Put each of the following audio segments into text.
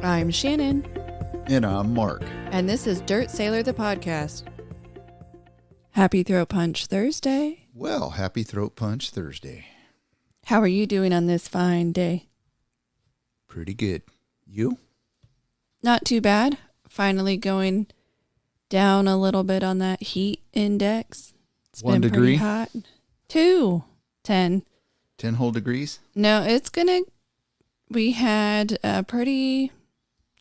I'm Shannon. And I'm Mark. And this is Dirt Sailor, the podcast. Happy Throat Punch Thursday. Well, happy Throat Punch Thursday. How are you doing on this fine day? Pretty good. You? Not too bad. Finally going down a little bit on that heat index. It's 1 been degree? pretty hot. 2, 10. 10 whole degrees? No, we had a pretty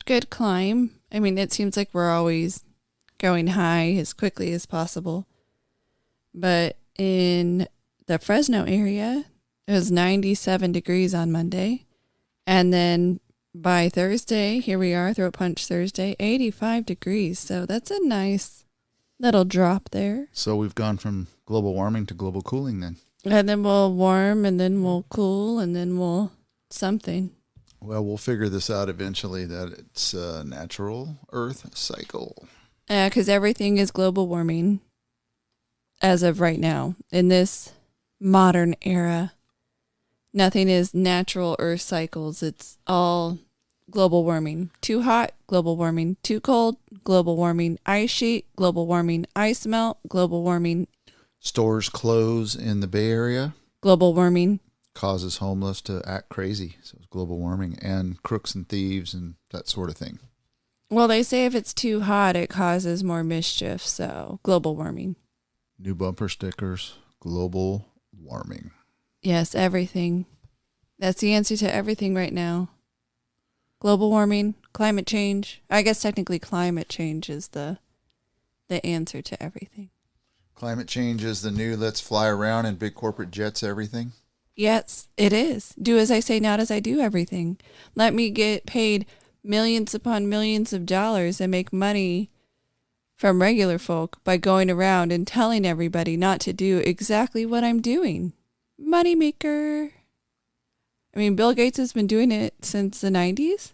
good climb. I mean, it seems like we're always going high as quickly as possible. But in the Fresno area, it was 97 degrees on Monday. And then by Thursday, here we are, Throat Punch Thursday, 85 degrees. So that's a nice little drop there. So we've gone from global warming to global cooling then. And then we'll warm, and then we'll cool, and then we'll something. Well, we'll figure this out eventually that it's a natural Earth cycle. Yeah, because everything is global warming as of right now. In this modern era, nothing is natural Earth cycles. It's all global warming. Too hot, global warming. Too cold, global warming. Ice sheet, global warming. Ice melt, global warming. Stores close in the Bay Area. Global warming. Causes homeless to act crazy. So it's global warming. And crooks and thieves and that sort of thing. Well, they say if it's too hot, it causes more mischief. So global warming. New bumper stickers. Global warming. Yes, everything. That's the answer to everything right now. Global warming, climate change. I guess technically climate change is the answer to everything. Climate change is the new let's fly around in big corporate jets everything. Yes, it is. Do as I say, not as I do everything. Let me get paid millions upon millions of dollars and make money from regular folk by going around and telling everybody not to do exactly what I'm doing. Moneymaker. I mean, Bill Gates has been doing it since the 90s.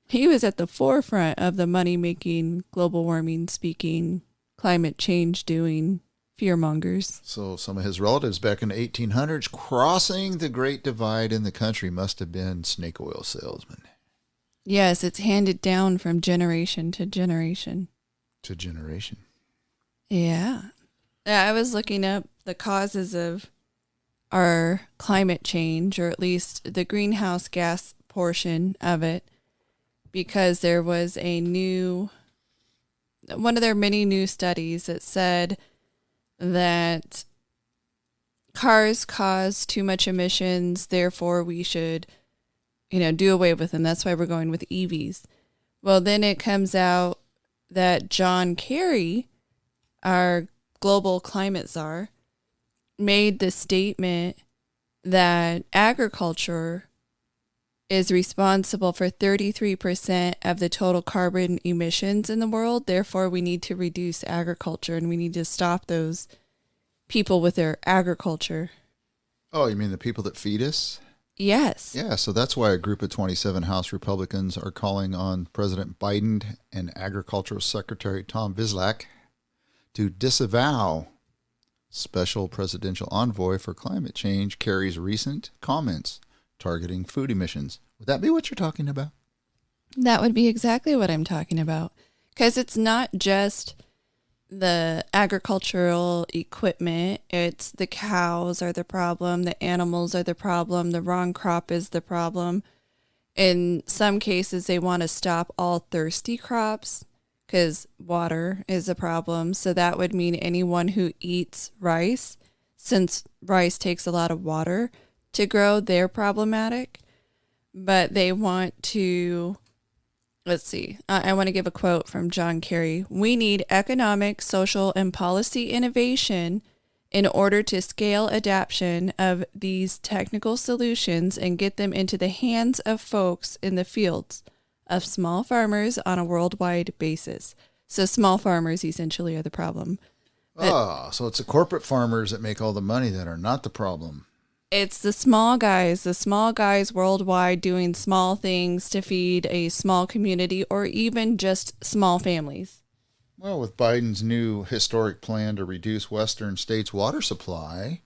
He was at the forefront of the money-making, global warming speaking, climate change doing fearmongers. So some of his relatives back in the 1800s crossing the Great Divide in the country must have been snake oil salesmen. Yes, it's handed down from generation to generation. To generation. Yeah. I was looking up the causes of our climate change, or at least the greenhouse gas portion of it, because there was one of their many new studies that said that cars cause too much emissions, therefore we should, do away with them. That's why we're going with EVs. Well, then it comes out that John Kerry, our global climate czar, made the statement that agriculture is responsible for 33% of the total carbon emissions in the world. Therefore, we need to reduce agriculture and we need to stop those people with their agriculture. Oh, you mean the people that feed us? Yes. Yeah, so that's why a group of 27 House Republicans are calling on President Biden and Agricultural Secretary Tom Vilsack to disavow Special Presidential Envoy for Climate Change Kerry's recent comments targeting food emissions. Would that be what you're talking about? That would be exactly what I'm talking about. Because it's not just the agricultural equipment. It's the cows are the problem. The animals are the problem. The wrong crop is the problem. In some cases, they want to stop all thirsty crops because water is a problem. So that would mean anyone who eats rice, since rice takes a lot of water to grow, they're problematic. But they want to, let's see, I want to give a quote from John Kerry. We need economic, social, and policy innovation in order to scale adoption of these technical solutions and get them into the hands of folks in the fields of small farmers on a worldwide basis. So small farmers essentially are the problem. So it's the corporate farmers that make all the money that are not the problem. It's the small guys worldwide doing small things to feed a small community or even just small families. Well, with Biden's new historic plan to reduce Western states' water supply.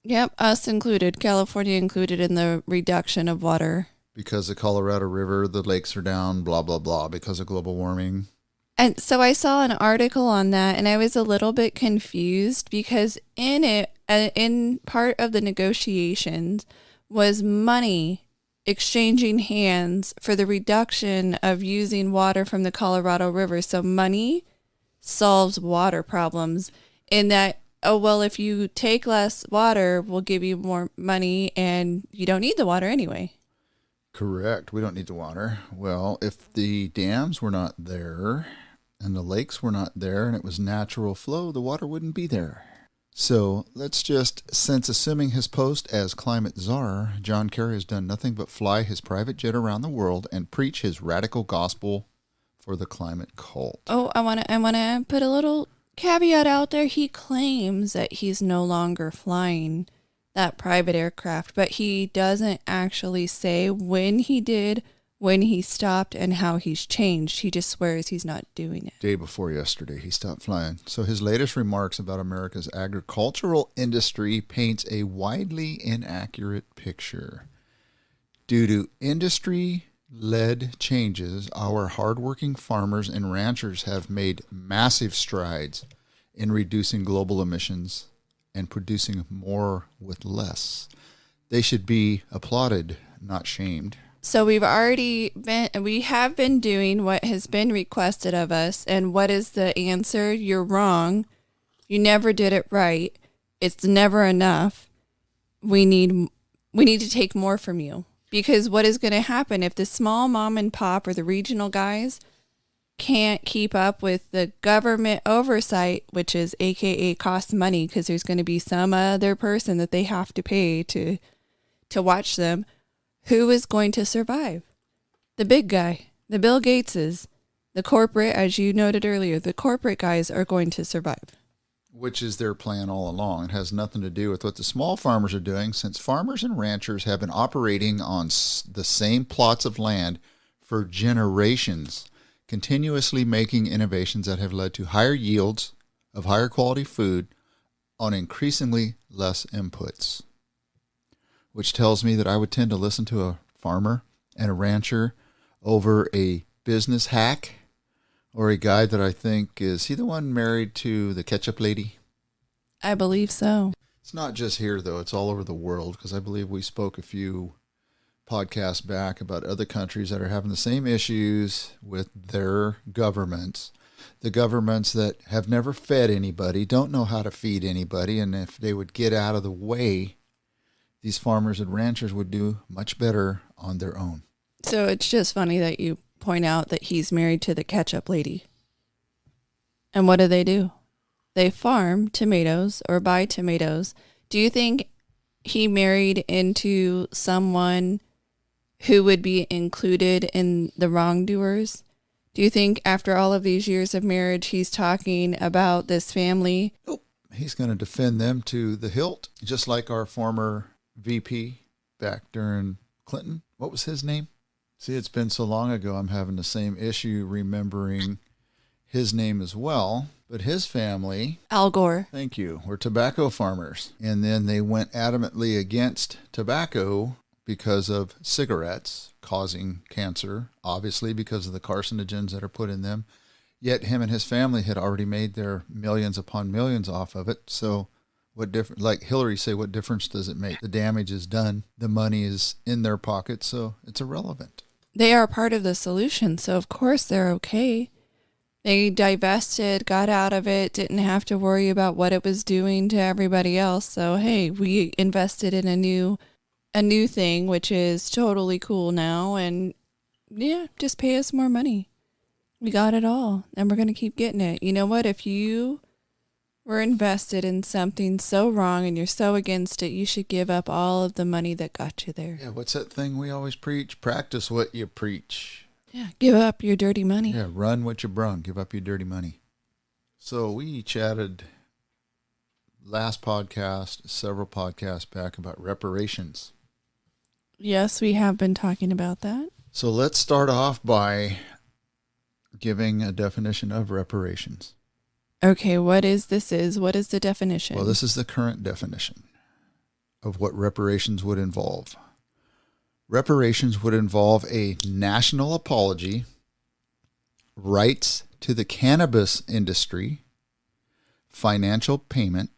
Yep, us included, California included in the reduction of water because the Colorado River, the lakes are down, blah, blah, blah, because of global warming. And so I saw an article on that, and I was a little bit confused because in it, in part of the negotiations, was money exchanging hands for the reduction of using water from the Colorado River. So money solves water problems in that, oh, well, if you take less water, we'll give you more money and you don't need the water anyway. Correct. We don't need the water. Well, if the dams were not there and the lakes were not there and it was natural flow, the water wouldn't be there. So let's just, since assuming his post as climate czar, John Kerry has done nothing but fly his private jet around the world and preach his radical gospel for the climate cult. Oh, I want to put a little caveat out there. He claims that he's no longer flying that private aircraft, but he doesn't actually say when he did, when he stopped, and how he's changed. He just swears he's not doing it. Day before yesterday, he stopped flying. So his latest remarks about America's agricultural industry paints a widely inaccurate picture. Due to industry-led changes, our hardworking farmers and ranchers have made massive strides in reducing global emissions and producing more with less. They should be applauded, not shamed. So we have been doing what has been requested of us. And what is the answer? You're wrong. You never did it right. It's never enough. We need to take more from you. Because what is going to happen if the small mom and pop or the regional guys can't keep up with the government oversight, which is AKA costs money because there's going to be some other person that they have to pay to watch them. Who is going to survive? The big guy, the Bill Gateses, the corporate, as you noted earlier, the corporate guys are going to survive. Which is their plan all along. It has nothing to do with what the small farmers are doing, since farmers and ranchers have been operating on the same plots of land for generations, continuously making innovations that have led to higher yields of higher quality food on increasingly less inputs. Which tells me that I would tend to listen to a farmer and a rancher over a business hack or a guy that I think, is he the one married to the ketchup lady? I believe so. It's not just here, though. It's all over the world, because I believe we spoke a few podcasts back about other countries that are having the same issues with their governments. The governments that have never fed anybody, don't know how to feed anybody, and if they would get out of the way, these farmers and ranchers would do much better on their own. So it's just funny that you point out that he's married to the ketchup lady. And what do? They farm tomatoes or buy tomatoes. Do you think he married into someone who would be included in the wrongdoers? Do you think after all of these years of marriage, he's talking about this family? Nope. He's going to defend them to the hilt, just like our former VP back during Clinton. What was his name? See, it's been so long ago, I'm having the same issue remembering his name as well. But his family, Al Gore, thank you, were tobacco farmers. And then they went adamantly against tobacco because of cigarettes causing cancer, obviously because of the carcinogens that are put in them. Yet him and his family had already made their millions upon millions off of it. So what difference, like Hillary say, what difference does it make? The damage is done. The money is in their pocket, so it's irrelevant. They are part of the solution, so of course they're okay. They divested, got out of it, didn't have to worry about what it was doing to everybody else. So, hey, we invested in a new thing, which is totally cool now. And yeah, just pay us more money. We got it all, and we're going to keep getting it. You know what? If you were invested in something so wrong and you're so against it, you should give up all of the money that got you there. Yeah, what's that thing we always preach? Practice what you preach. Yeah, give up your dirty money. Yeah, run what you brung. Give up your dirty money. So we chatted last podcast, several podcasts back, about reparations. Yes, we have been talking about that. So let's start off by giving a definition of reparations. Okay, what is the definition? Well, this is the current definition of what reparations would involve. Reparations would involve a national apology, rights to the cannabis industry, financial payment,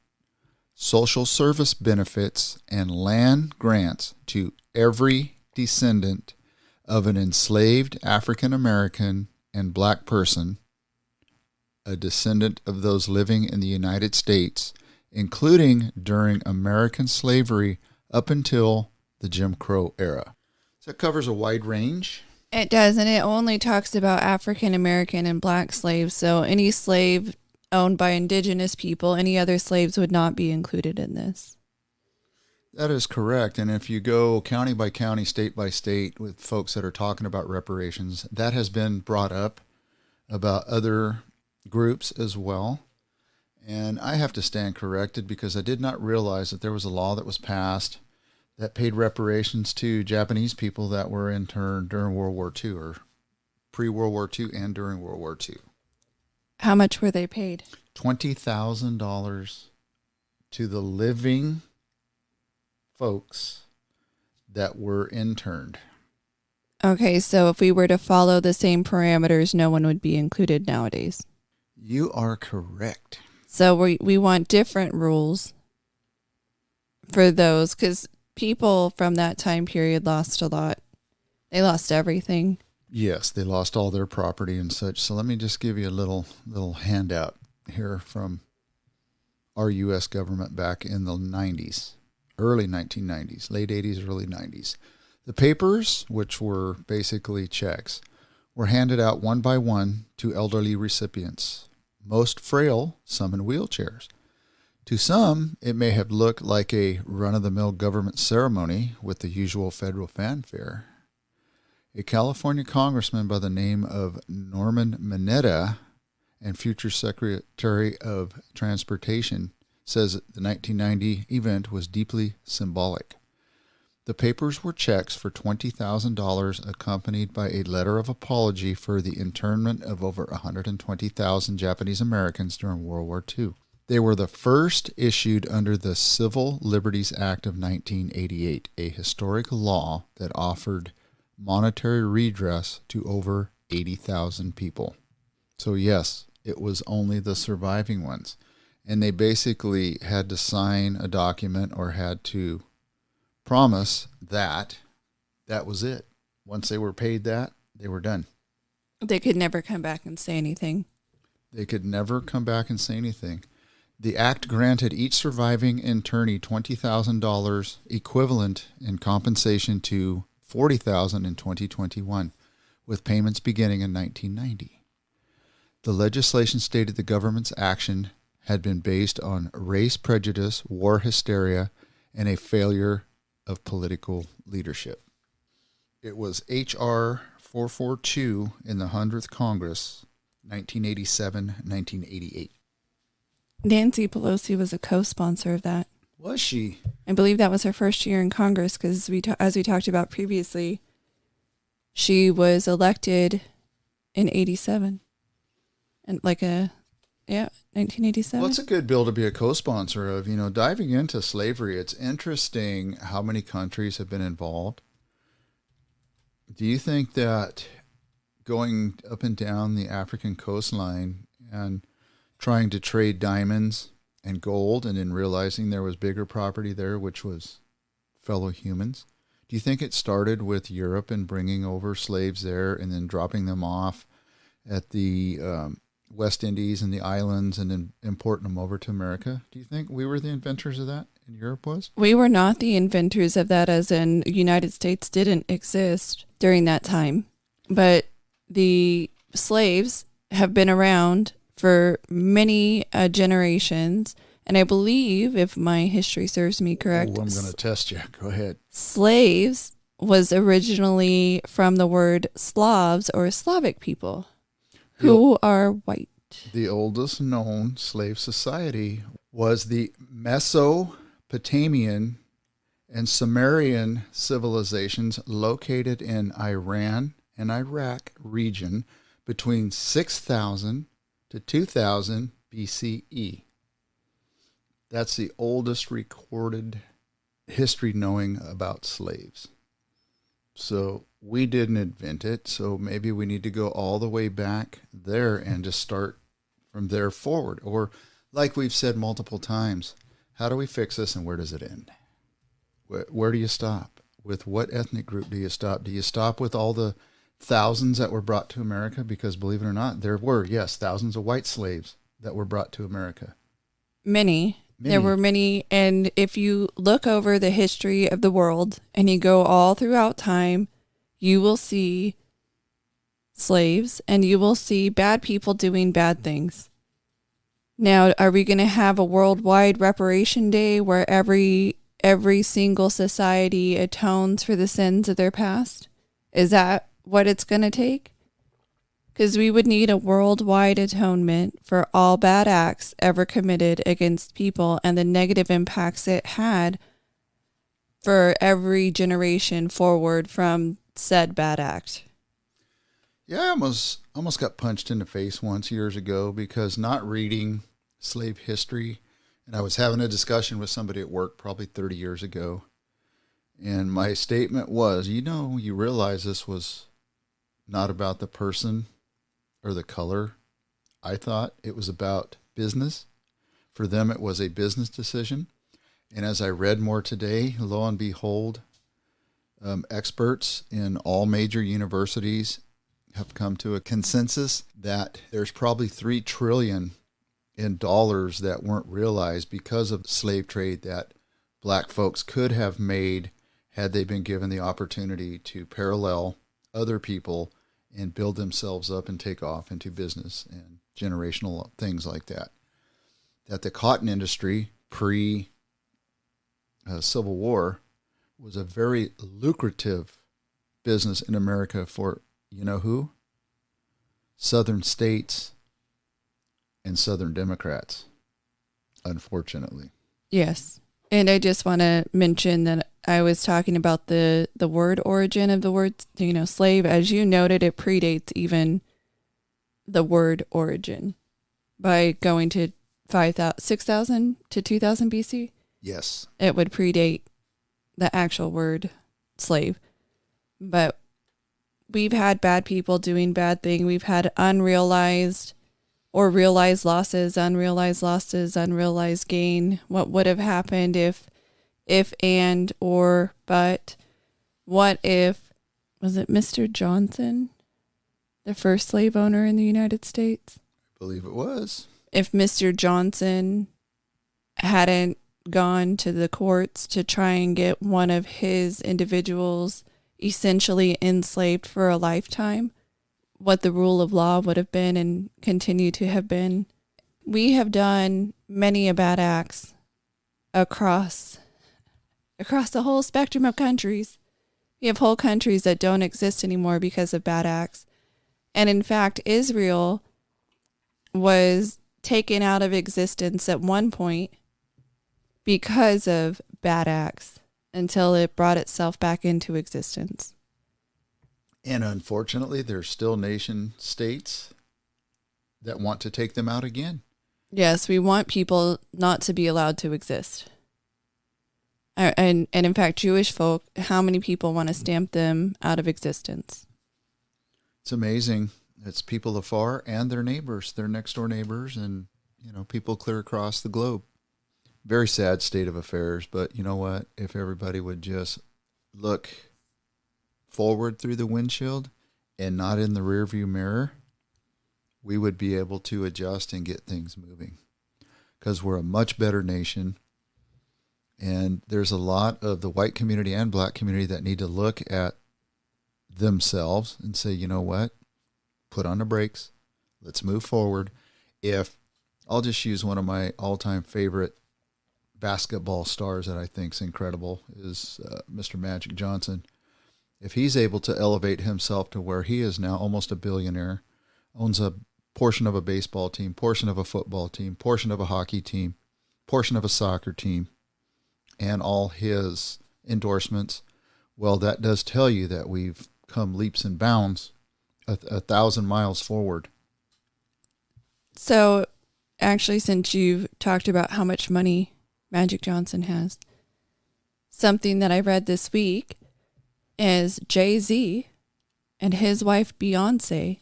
social service benefits, and land grants to every descendant of an enslaved African American and black person, a descendant of those living in the United States, including during American slavery up until the Jim Crow era. So that covers a wide range. It does, and it only talks about African American and black slaves. So any slave owned by indigenous people, any other slaves would not be included in this. That is correct. And if you go county by county, state by state with folks that are talking about reparations, that has been brought up about other groups as well. And I have to stand corrected because I did not realize that there was a law that was passed that paid reparations to Japanese people that were interned during World War II or pre-World War II and during World War II. How much were they paid? $20,000 to the living folks that were interned. Okay, so if we were to follow the same parameters, no one would be included nowadays. You are correct. So we want different rules for those, because people from that time period lost a lot. They lost everything. Yes, they lost all their property and such. So let me just give you a little handout here from our U.S. government back in the 90s, early 1990s, late 80s, early 90s. The papers, which were basically checks, were handed out one by one to elderly recipients, most frail, some in wheelchairs. To some, it may have looked like a run-of-the-mill government ceremony with the usual federal fanfare. A California congressman by the name of Norman Mineta and future Secretary of Transportation says the 1990 event was deeply symbolic. The papers were checks for $20,000 accompanied by a letter of apology for the internment of over 120,000 Japanese Americans during World War II. They were the first issued under the Civil Liberties Act of 1988, a historic law that offered monetary redress to over 80,000 people. So yes, it was only the surviving ones. And they basically had to sign a document or had to promise that that was it. Once they were paid that, they were done. They could never come back and say anything. They could never come back and say anything. The act granted each surviving internee $20,000 equivalent in compensation to $40,000 in 2021, with payments beginning in 1990. The legislation stated the government's action had been based on race prejudice, war hysteria, and a failure of political leadership. It was H.R. 442 in the 100th Congress, 1987-1988. Nancy Pelosi was a co-sponsor of that. Was she? I believe that was her first year in Congress because, as we talked about previously, she was elected in 87. And 1987. Well, it's a good bill to be a co-sponsor of. You know, diving into slavery, it's interesting how many countries have been involved. Do you think that going up and down the African coastline and trying to trade diamonds and gold and then realizing there was bigger property there, which was fellow humans, do you think it started with Europe and bringing over slaves there and then dropping them off at the West Indies and the islands and then importing them over to America? Do you think we were the inventors of that and Europe was? We were not the inventors of that, as in the United States didn't exist during that time. But the slaves have been around for many generations. And I believe, if my history serves me correct, I'm going to test you. Go ahead. Slaves was originally from the word Slavs or Slavic people who are white. The oldest known slave society was the Mesopotamian and Sumerian civilizations located in Iran and Iraq region between 6,000 to 2000 BCE. That's the oldest recorded history knowing about slaves. So we didn't invent it. So maybe we need to go all the way back there and just start from there forward. Or, like we've said multiple times, how do we fix this and where does it end? Where do you stop? With what ethnic group do you stop? Do you stop with all the thousands that were brought to America? Because believe it or not, there were, yes, thousands of white slaves that were brought to America. Many. There were many. And if you look over the history of the world and you go all throughout time, you will see slaves and you will see bad people doing bad things. Now, are we going to have a worldwide reparation day where every single society atones for the sins of their past? Is that what it's going to take? Because we would need a worldwide atonement for all bad acts ever committed against people and the negative impacts it had for every generation forward from said bad act. Yeah, I almost got punched in the face once years ago because not reading slave history. And I was having a discussion with somebody at work probably 30 years ago. And my statement was, you realize this was not about the person or the color. I thought it was about business. For them, it was a business decision. And as I read more today, lo and behold, experts in all major universities have come to a consensus that there's probably $3 trillion in dollars that weren't realized because of the slave trade that black folks could have made had they been given the opportunity to parallel other people and build themselves up and take off into business and generational things like that. That the cotton industry pre-Civil War was a very lucrative business in America for, you know who? Southern states and Southern Democrats, unfortunately. Yes. And I just want to mention that I was talking about the word origin of the word, slave. As you noted, it predates even the word origin by going to 6,000 to 2000 BC. Yes. It would predate the actual word slave. But we've had bad people doing bad things. We've had unrealized or realized losses, unrealized gain. What would have happened if and, or, but, what if, was it Mr. Johnson, the first slave owner in the United States? I believe it was. If Mr. Johnson hadn't gone to the courts to try and get one of his individuals essentially enslaved for a lifetime, what the rule of law would have been and continue to have been. We have done many bad acts across the whole spectrum of countries. We have whole countries that don't exist anymore because of bad acts. And in fact, Israel was taken out of existence at one point because of bad acts until it brought itself back into existence. And unfortunately, there's still nation states that want to take them out again. Yes, we want people not to be allowed to exist. And in fact, Jewish folk, how many people want to stamp them out of existence? It's amazing. It's people afar and their neighbors, their next door neighbors, and people clear across the globe. Very sad state of affairs, but you know what? If everybody would just look forward through the windshield and not in the rearview mirror, we would be able to adjust and get things moving because we're a much better nation. And there's a lot of the white community and black community that need to look at themselves and say, you know what? Put on the brakes. Let's move forward. If I'll just use one of my all-time favorite basketball stars that I think is incredible is Mr. Magic Johnson. If he's able to elevate himself to where he is now, almost a billionaire, owns a portion of a baseball team, portion of a football team, portion of a hockey team, portion of a soccer team, and all his endorsements, well, that does tell you that we've come leaps and bounds 1,000 miles forward. So actually, since you've talked about how much money Magic Johnson has, something that I read this week is Jay-Z and his wife Beyonce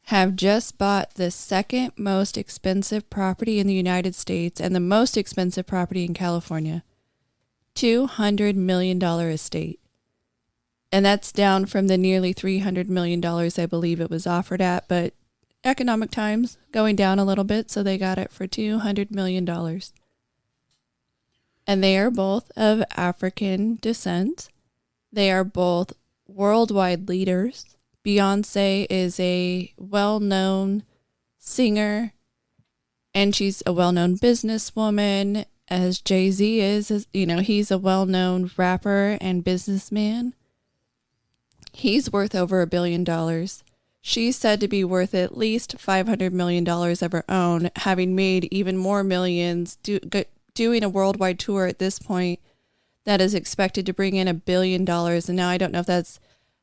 have just bought the second most expensive property in the United States and the most expensive property in California. $200 million estate. And that's down from the nearly $300 million I believe it was offered at, but economic times going down a little bit, so they got it for $200 million. And they are both of African descent. They are both worldwide leaders. Beyonce is a well-known singer, and she's a well-known businesswoman, as Jay-Z is, he's a well-known rapper and businessman. He's worth over $1 billion. She's said to be worth at least $500 million of her own, having made even more millions doing a worldwide tour at this point that is expected to bring in $1 billion. And now I don't know if that's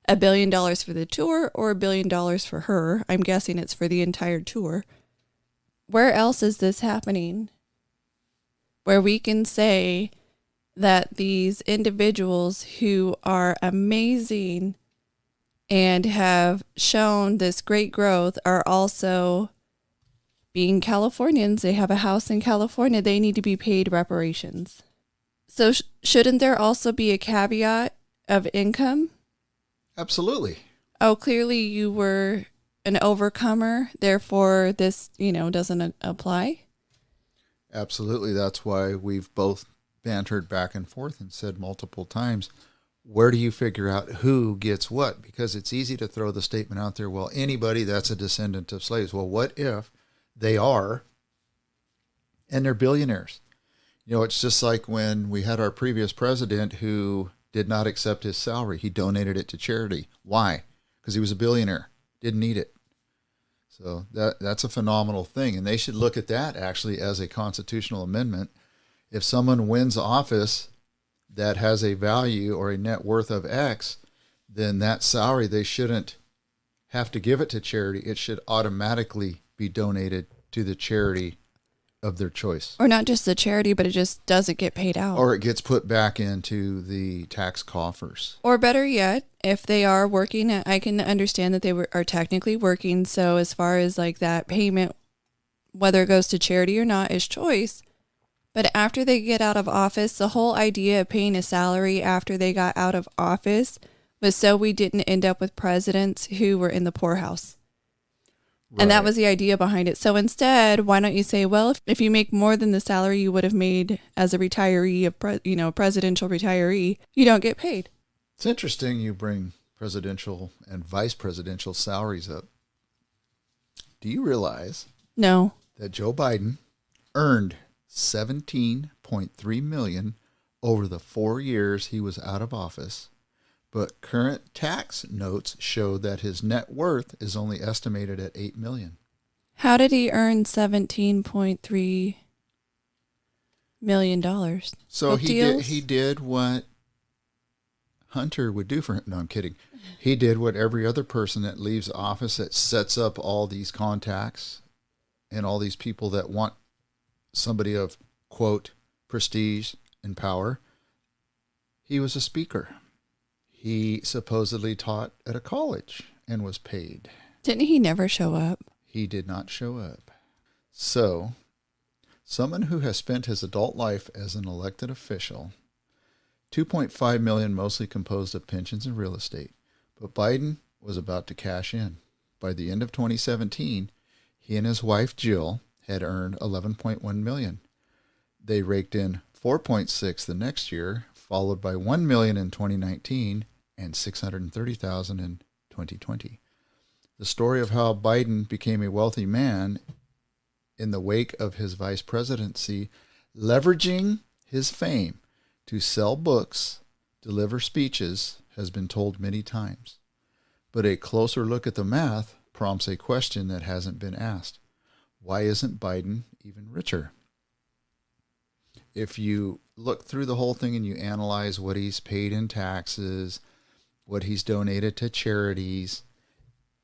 $1 billion for the tour or $1 billion for her. I'm guessing it's for the entire tour. Where else is this happening? Where we can say that these individuals who are amazing and have shown this great growth are also being Californians. They have a house in California. They need to be paid reparations. So shouldn't there also be a caveat of income? Absolutely. Oh, clearly you were an overcomer. Therefore, this, doesn't apply. Absolutely. That's why we've both bantered back and forth and said multiple times, where do you figure out who gets what? Because it's easy to throw the statement out there, well, anybody that's a descendant of slaves. Well, what if they are and they're billionaires? It's just like when we had our previous president who did not accept his salary. He donated it to charity. Why? Because he was a billionaire. Didn't need it. So that's a phenomenal thing. And they should look at that actually as a constitutional amendment. If someone wins office that has a value or a net worth of X, then that salary, they shouldn't have to give it to charity. It should automatically be donated to the charity of their choice. Or not just the charity, but it just doesn't get paid out. Or it gets put back into the tax coffers. Or better yet, if they are working, I can understand that they are technically working. So as far as like that payment, whether it goes to charity or not, is choice. But after they get out of office, the whole idea of paying a salary after they got out of office was so we didn't end up with presidents who were in the poorhouse. Right. And that was the idea behind it. So instead, why don't you say, well, if you make more than the salary you would have made as a retiree, presidential retiree, you don't get paid. It's interesting you bring presidential and vice presidential salaries up. Do you realize? No. That Joe Biden earned $17.3 million over the 4 years he was out of office, but current tax notes show that his net worth is only estimated at $8 million. How did he earn $17.3 million? So he did what Hunter would do for him. No, I'm kidding. He did what every other person that leaves office that sets up all these contacts and all these people that want somebody of, quote, prestige and power. He was a speaker. He supposedly taught at a college and was paid. Didn't he never show up? He did not show up. So, someone who has spent his adult life as an elected official, $2.5 million mostly composed of pensions and real estate, but Biden was about to cash in. By the end of 2017, he and his wife Jill had earned $11.1 million. They raked in $4.6 the next year, followed by $1 million in 2019 and $630,000 in 2020. The story of how Biden became a wealthy man in the wake of his vice presidency, leveraging his fame to sell books, deliver speeches, has been told many times. But a closer look at the math prompts a question that hasn't been asked. Why isn't Biden even richer? If you look through the whole thing and you analyze what he's paid in taxes, what he's donated to charities,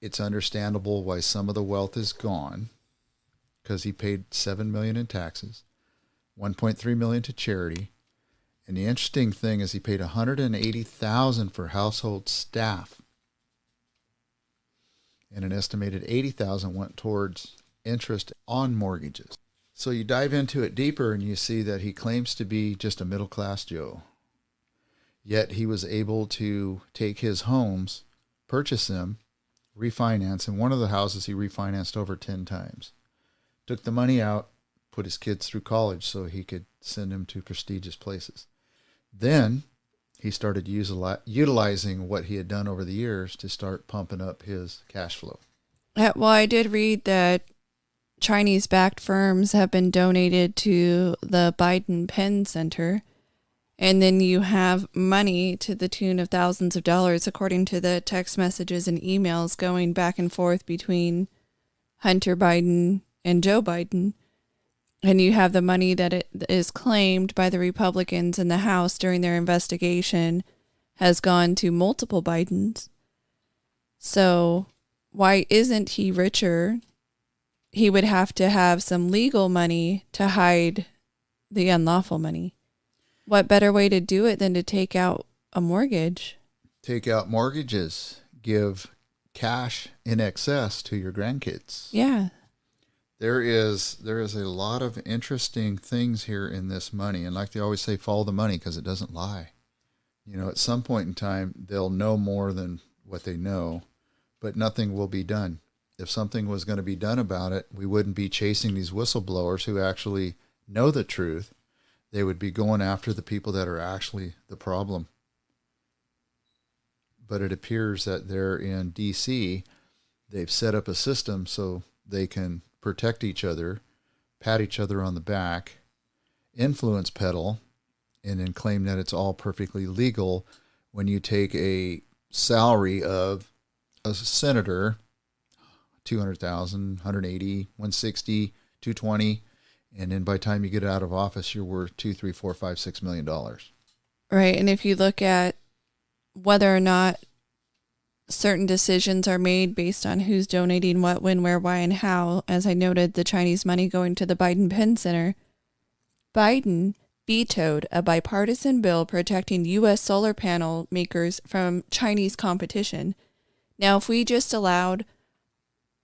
it's understandable why some of the wealth is gone, because he paid $7 million in taxes, $1.3 million to charity, And the interesting thing is he paid $180,000 for household staff, and an estimated $80,000 went towards interest on mortgages. So you dive into it deeper and you see that he claims to be just a middle-class Joe. Yet he was able to take his homes, purchase them, refinance. And one of the houses he refinanced over 10 times. Took the money out, put his kids through college so he could send them to prestigious places. Then he started utilizing what he had done over the years to start pumping up his cash flow. Well, I did read that Chinese-backed firms have been donated to the Biden Penn Center, and then you have money to the tune of thousands of dollars, according to the text messages and emails going back and forth between Hunter Biden and Joe Biden. And you have the money that it is claimed by the Republicans in the House during their investigation has gone to multiple Bidens. So why isn't he richer? He would have to have some legal money to hide the unlawful money. What better way to do it than to take out a mortgage? Take out mortgages. Give cash in excess to your grandkids. Yeah. There is a lot of interesting things here in this money. And like they always say, follow the money because it doesn't lie. You know, at some point in time, they'll know more than what they know, but nothing will be done. If something was going to be done about it, we wouldn't be chasing these whistleblowers who actually know the truth. They would be going after the people that are actually the problem. But it appears that they're in D.C. They've set up a system so they can protect each other, pat each other on the back, influence peddle, and then claim that it's all perfectly legal when you take a salary of a senator, 200,000, 180, 160, 220, and then by the time you get out of office, you're worth $2, $3, $4, $5, $6 million. Right. And if you look at whether or not certain decisions are made based on who's donating what, when, where, why, and how, as I noted, the Chinese money going to the Biden Penn Center, Biden vetoed a bipartisan bill protecting U.S. solar panel makers from Chinese competition. Now, if we just allowed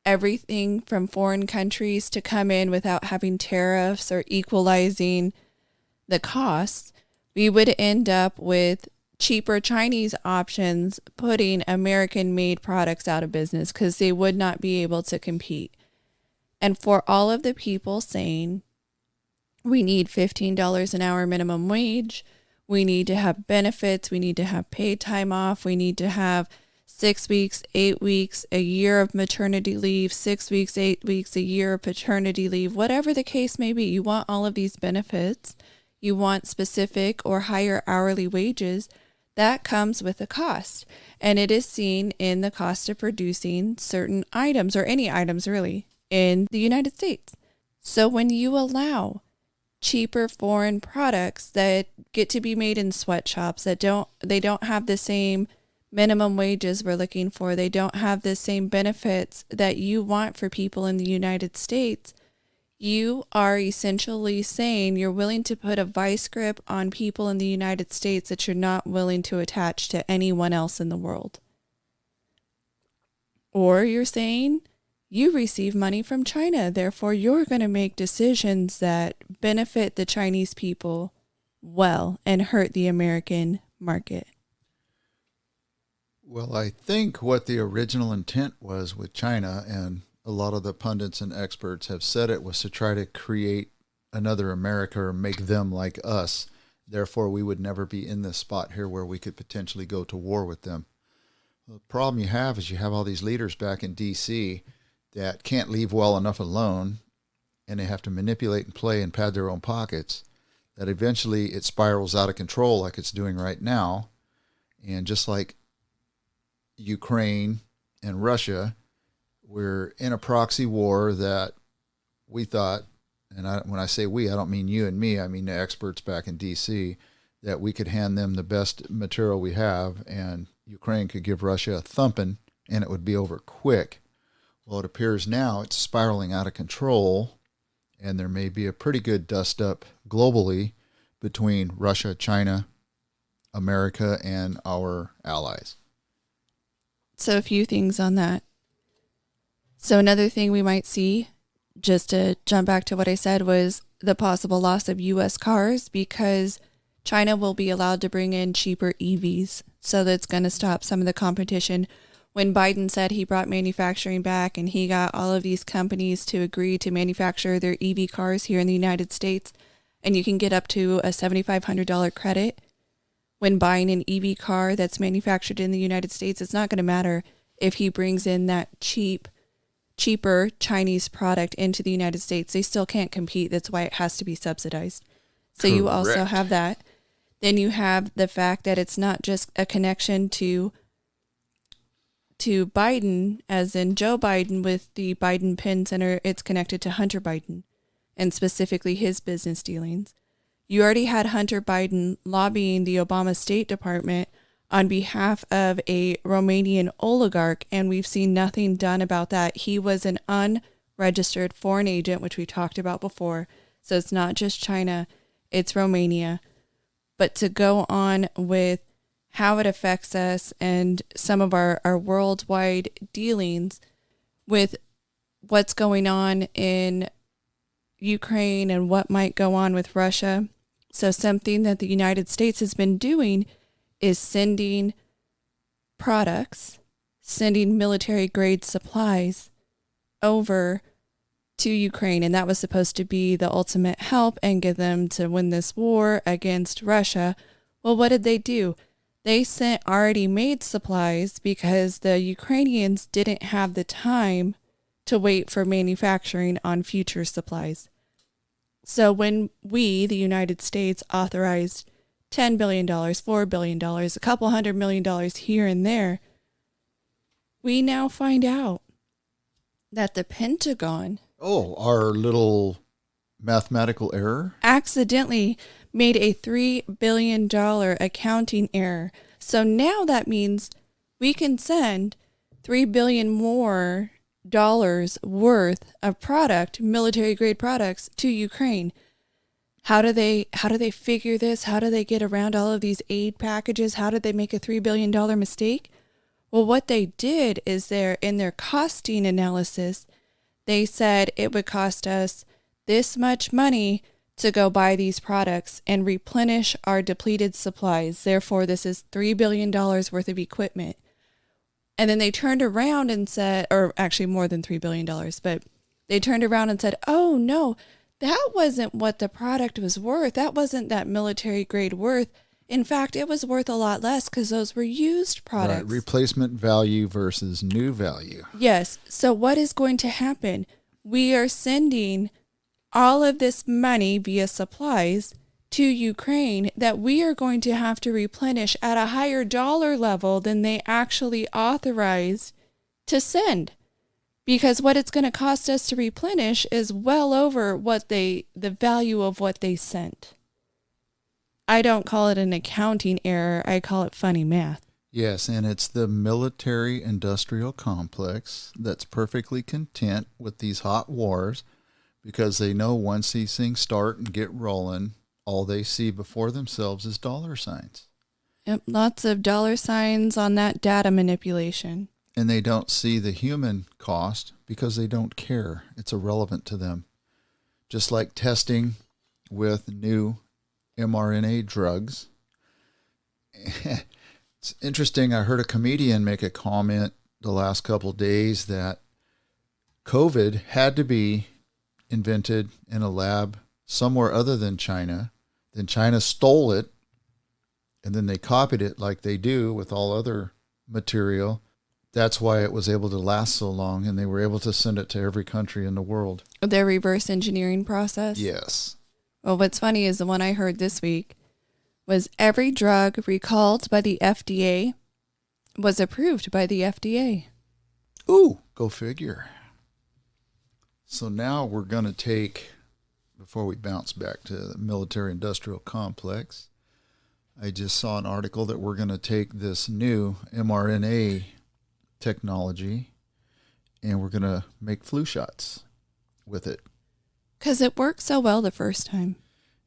everything from foreign countries to come in without having tariffs or equalizing the costs, we would end up with cheaper Chinese options putting American-made products out of business because they would not be able to compete. And for all of the people saying we need $15 an hour minimum wage, we need to have benefits, we need to have paid time off, we need to have 6 weeks, 8 weeks, a year of maternity leave, 6 weeks, 8 weeks, a year of paternity leave, whatever the case may be, you want all of these benefits, you want specific or higher hourly wages. That comes with a cost, and it is seen in the cost of producing certain items, or any items really, in the United States. So when you allow cheaper foreign products that get to be made in sweatshops, that don't have the same minimum wages we're looking for, they don't have the same benefits that you want for people in the United States, you are essentially saying you're willing to put a vice grip on people in the United States that you're not willing to attach to anyone else in the world. Or you're saying you receive money from China, therefore you're going to make decisions that benefit the Chinese people well and hurt the American market. Well, I think what the original intent was with China, and a lot of the pundits and experts have said it, was to try to create another America or make them like us. Therefore, we would never be in this spot here where we could potentially go to war with them. The problem you have is you have all these leaders back in D.C. that can't leave well enough alone, and they have to manipulate and play and pad their own pockets, that eventually it spirals out of control like it's doing right now. And just like Ukraine and Russia, we're in a proxy war that we thought, and when I say we, I don't mean you and me, I mean the experts back in D.C., that we could hand them the best material we have, and Ukraine could give Russia a thumping, and it would be over quick. Well, it appears now it's spiraling out of control, and there may be a pretty good dust-up globally between Russia, China, America, and our allies. So a few things on that. So another thing we might see, just to jump back to what I said, was the possible loss of U.S. cars because China will be allowed to bring in cheaper EVs. So that's going to stop some of the competition. When Biden said he brought manufacturing back and he got all of these companies to agree to manufacture their EV cars here in the United States, and you can get up to a $7,500 credit when buying an EV car that's manufactured in the United States, it's not going to matter if he brings in that cheaper Chinese product into the United States. They still can't compete. That's why it has to be subsidized. So Correct. You also have that. Then you have the fact that it's not just a connection to Biden, as in Joe Biden with the Biden Penn Center, it's connected to Hunter Biden and specifically his business dealings. You already had Hunter Biden lobbying the Obama State Department on behalf of a Romanian oligarch, and we've seen nothing done about that. He was an unregistered foreign agent, which we talked about before. So it's not just China, it's Romania. But to go on with how it affects us and some of our worldwide dealings with what's going on in Ukraine and what might go on with Russia. So something that the United States has been doing is sending products, sending military grade supplies over to Ukraine. And that was supposed to be the ultimate help and get them to win this war against Russia. Well, what did they do? They sent already made supplies because the Ukrainians didn't have the time to wait for manufacturing on future supplies. So when we, the United States, authorized $10 billion, $4 billion, a couple $100 million here and there, we now find out that the Pentagon our little mathematical error accidentally made a $3 billion accounting error. So now that means we can send $3 billion more dollars worth of product, military grade products, to Ukraine. How do they figure this? How do they get around all of these aid packages? How did they make a $3 billion mistake? Well, what they did is in their costing analysis, they said it would cost us this much money to go buy these products and replenish our depleted supplies. Therefore, this is $3 billion worth of equipment. And then they turned around and said, or actually more than $3 billion, but they turned around and said, oh no, that wasn't what the product was worth. That wasn't that military grade worth. In fact, it was worth a lot less because those were used products. Right, replacement value versus new value. Yes. So what is going to happen? We are sending all of this money via supplies to Ukraine that we are going to have to replenish at a higher dollar level than they actually authorized to send. Because what it's going to cost us to replenish is well over the value of what they sent. I don't call it an accounting error. I call it funny math. Yes, and it's the military-industrial complex that's perfectly content with these hot wars because they know once these things start and get rolling, all they see before themselves is dollar signs. Yep, lots of dollar signs on that data manipulation. And they don't see the human cost because they don't care. It's irrelevant to them. Just like testing with new mRNA drugs. It's interesting. I heard a comedian make a comment the last couple of days that COVID had to be invented in a lab somewhere other than China. Then China stole it, and then they copied it like they do with all other material. That's why it was able to last so long, and they were able to send it to every country in the world. Their reverse engineering process? Yes. Well, what's funny is the one I heard this week was every drug recalled by the FDA was approved by the FDA. Ooh, go figure. So now we're going to take, before we bounce back to the military-industrial complex, I just saw an article that we're going to take this new mRNA technology and we're going to make flu shots with it. Because it worked so well the first time.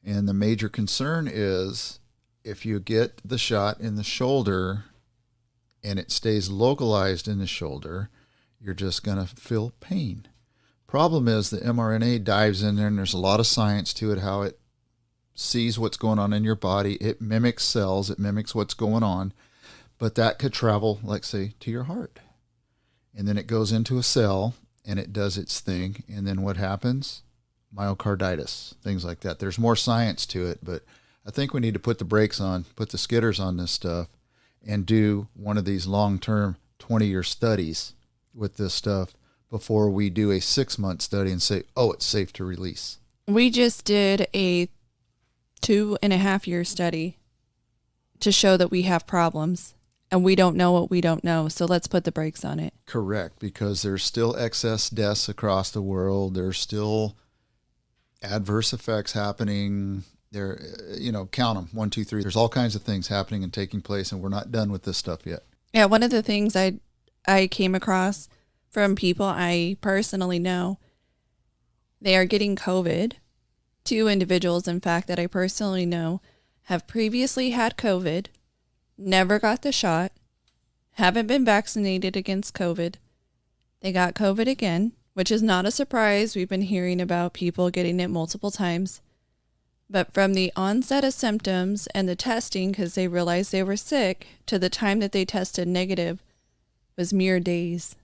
And the major concern is if you get the shot in the shoulder and it stays localized in the shoulder, you're just going to feel pain. Problem is the mRNA dives in there and there's a lot of science to it, how it sees what's going on in your body. It mimics cells. It mimics what's going on. But that could travel, like, say, to your heart. And then it goes into a cell and it does its thing. And then what happens? Myocarditis, things like that. There's more science to it, but I think we need to put the brakes on, put the skidders on this stuff, and do one of these long-term 20-year studies with this stuff before we do a 6-month study and say, oh, it's safe to release. We just did a 2.5-year study to show that we have problems and we don't know what we don't know. So let's put the brakes on it. Correct, because there's still excess deaths across the world. There's still adverse effects happening there, count them, 1, 2, 3. There's all kinds of things happening and taking place, and we're not done with this stuff yet. Yeah. One of the things I came across from people I personally know, they are getting COVID. 2 individuals, in fact, that I personally know have previously had COVID, never got the shot, haven't been vaccinated against COVID. They got COVID again, which is not a surprise. We've been hearing about people getting it multiple times. But from the onset of symptoms and the testing, because they realized they were sick, to the time that they tested negative was mere days.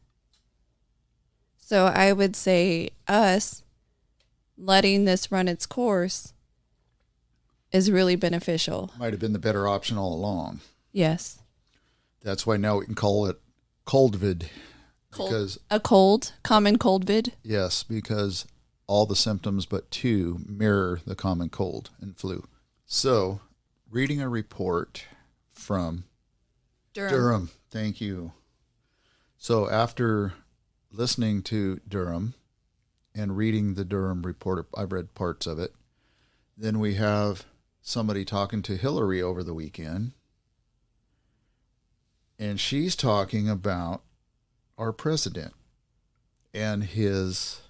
So I would say us letting this run its course is really beneficial. Might have been the better option all along. Yes. That's why now we can call it coldvid. Common coldvid. Yes, because all the symptoms but 2 mirror the common cold and flu. So, reading a report from Durham. Thank you. So, after listening to Durham and reading the Durham report, I've read parts of it. Then we have somebody talking to Hillary over the weekend. And she's talking about our president and his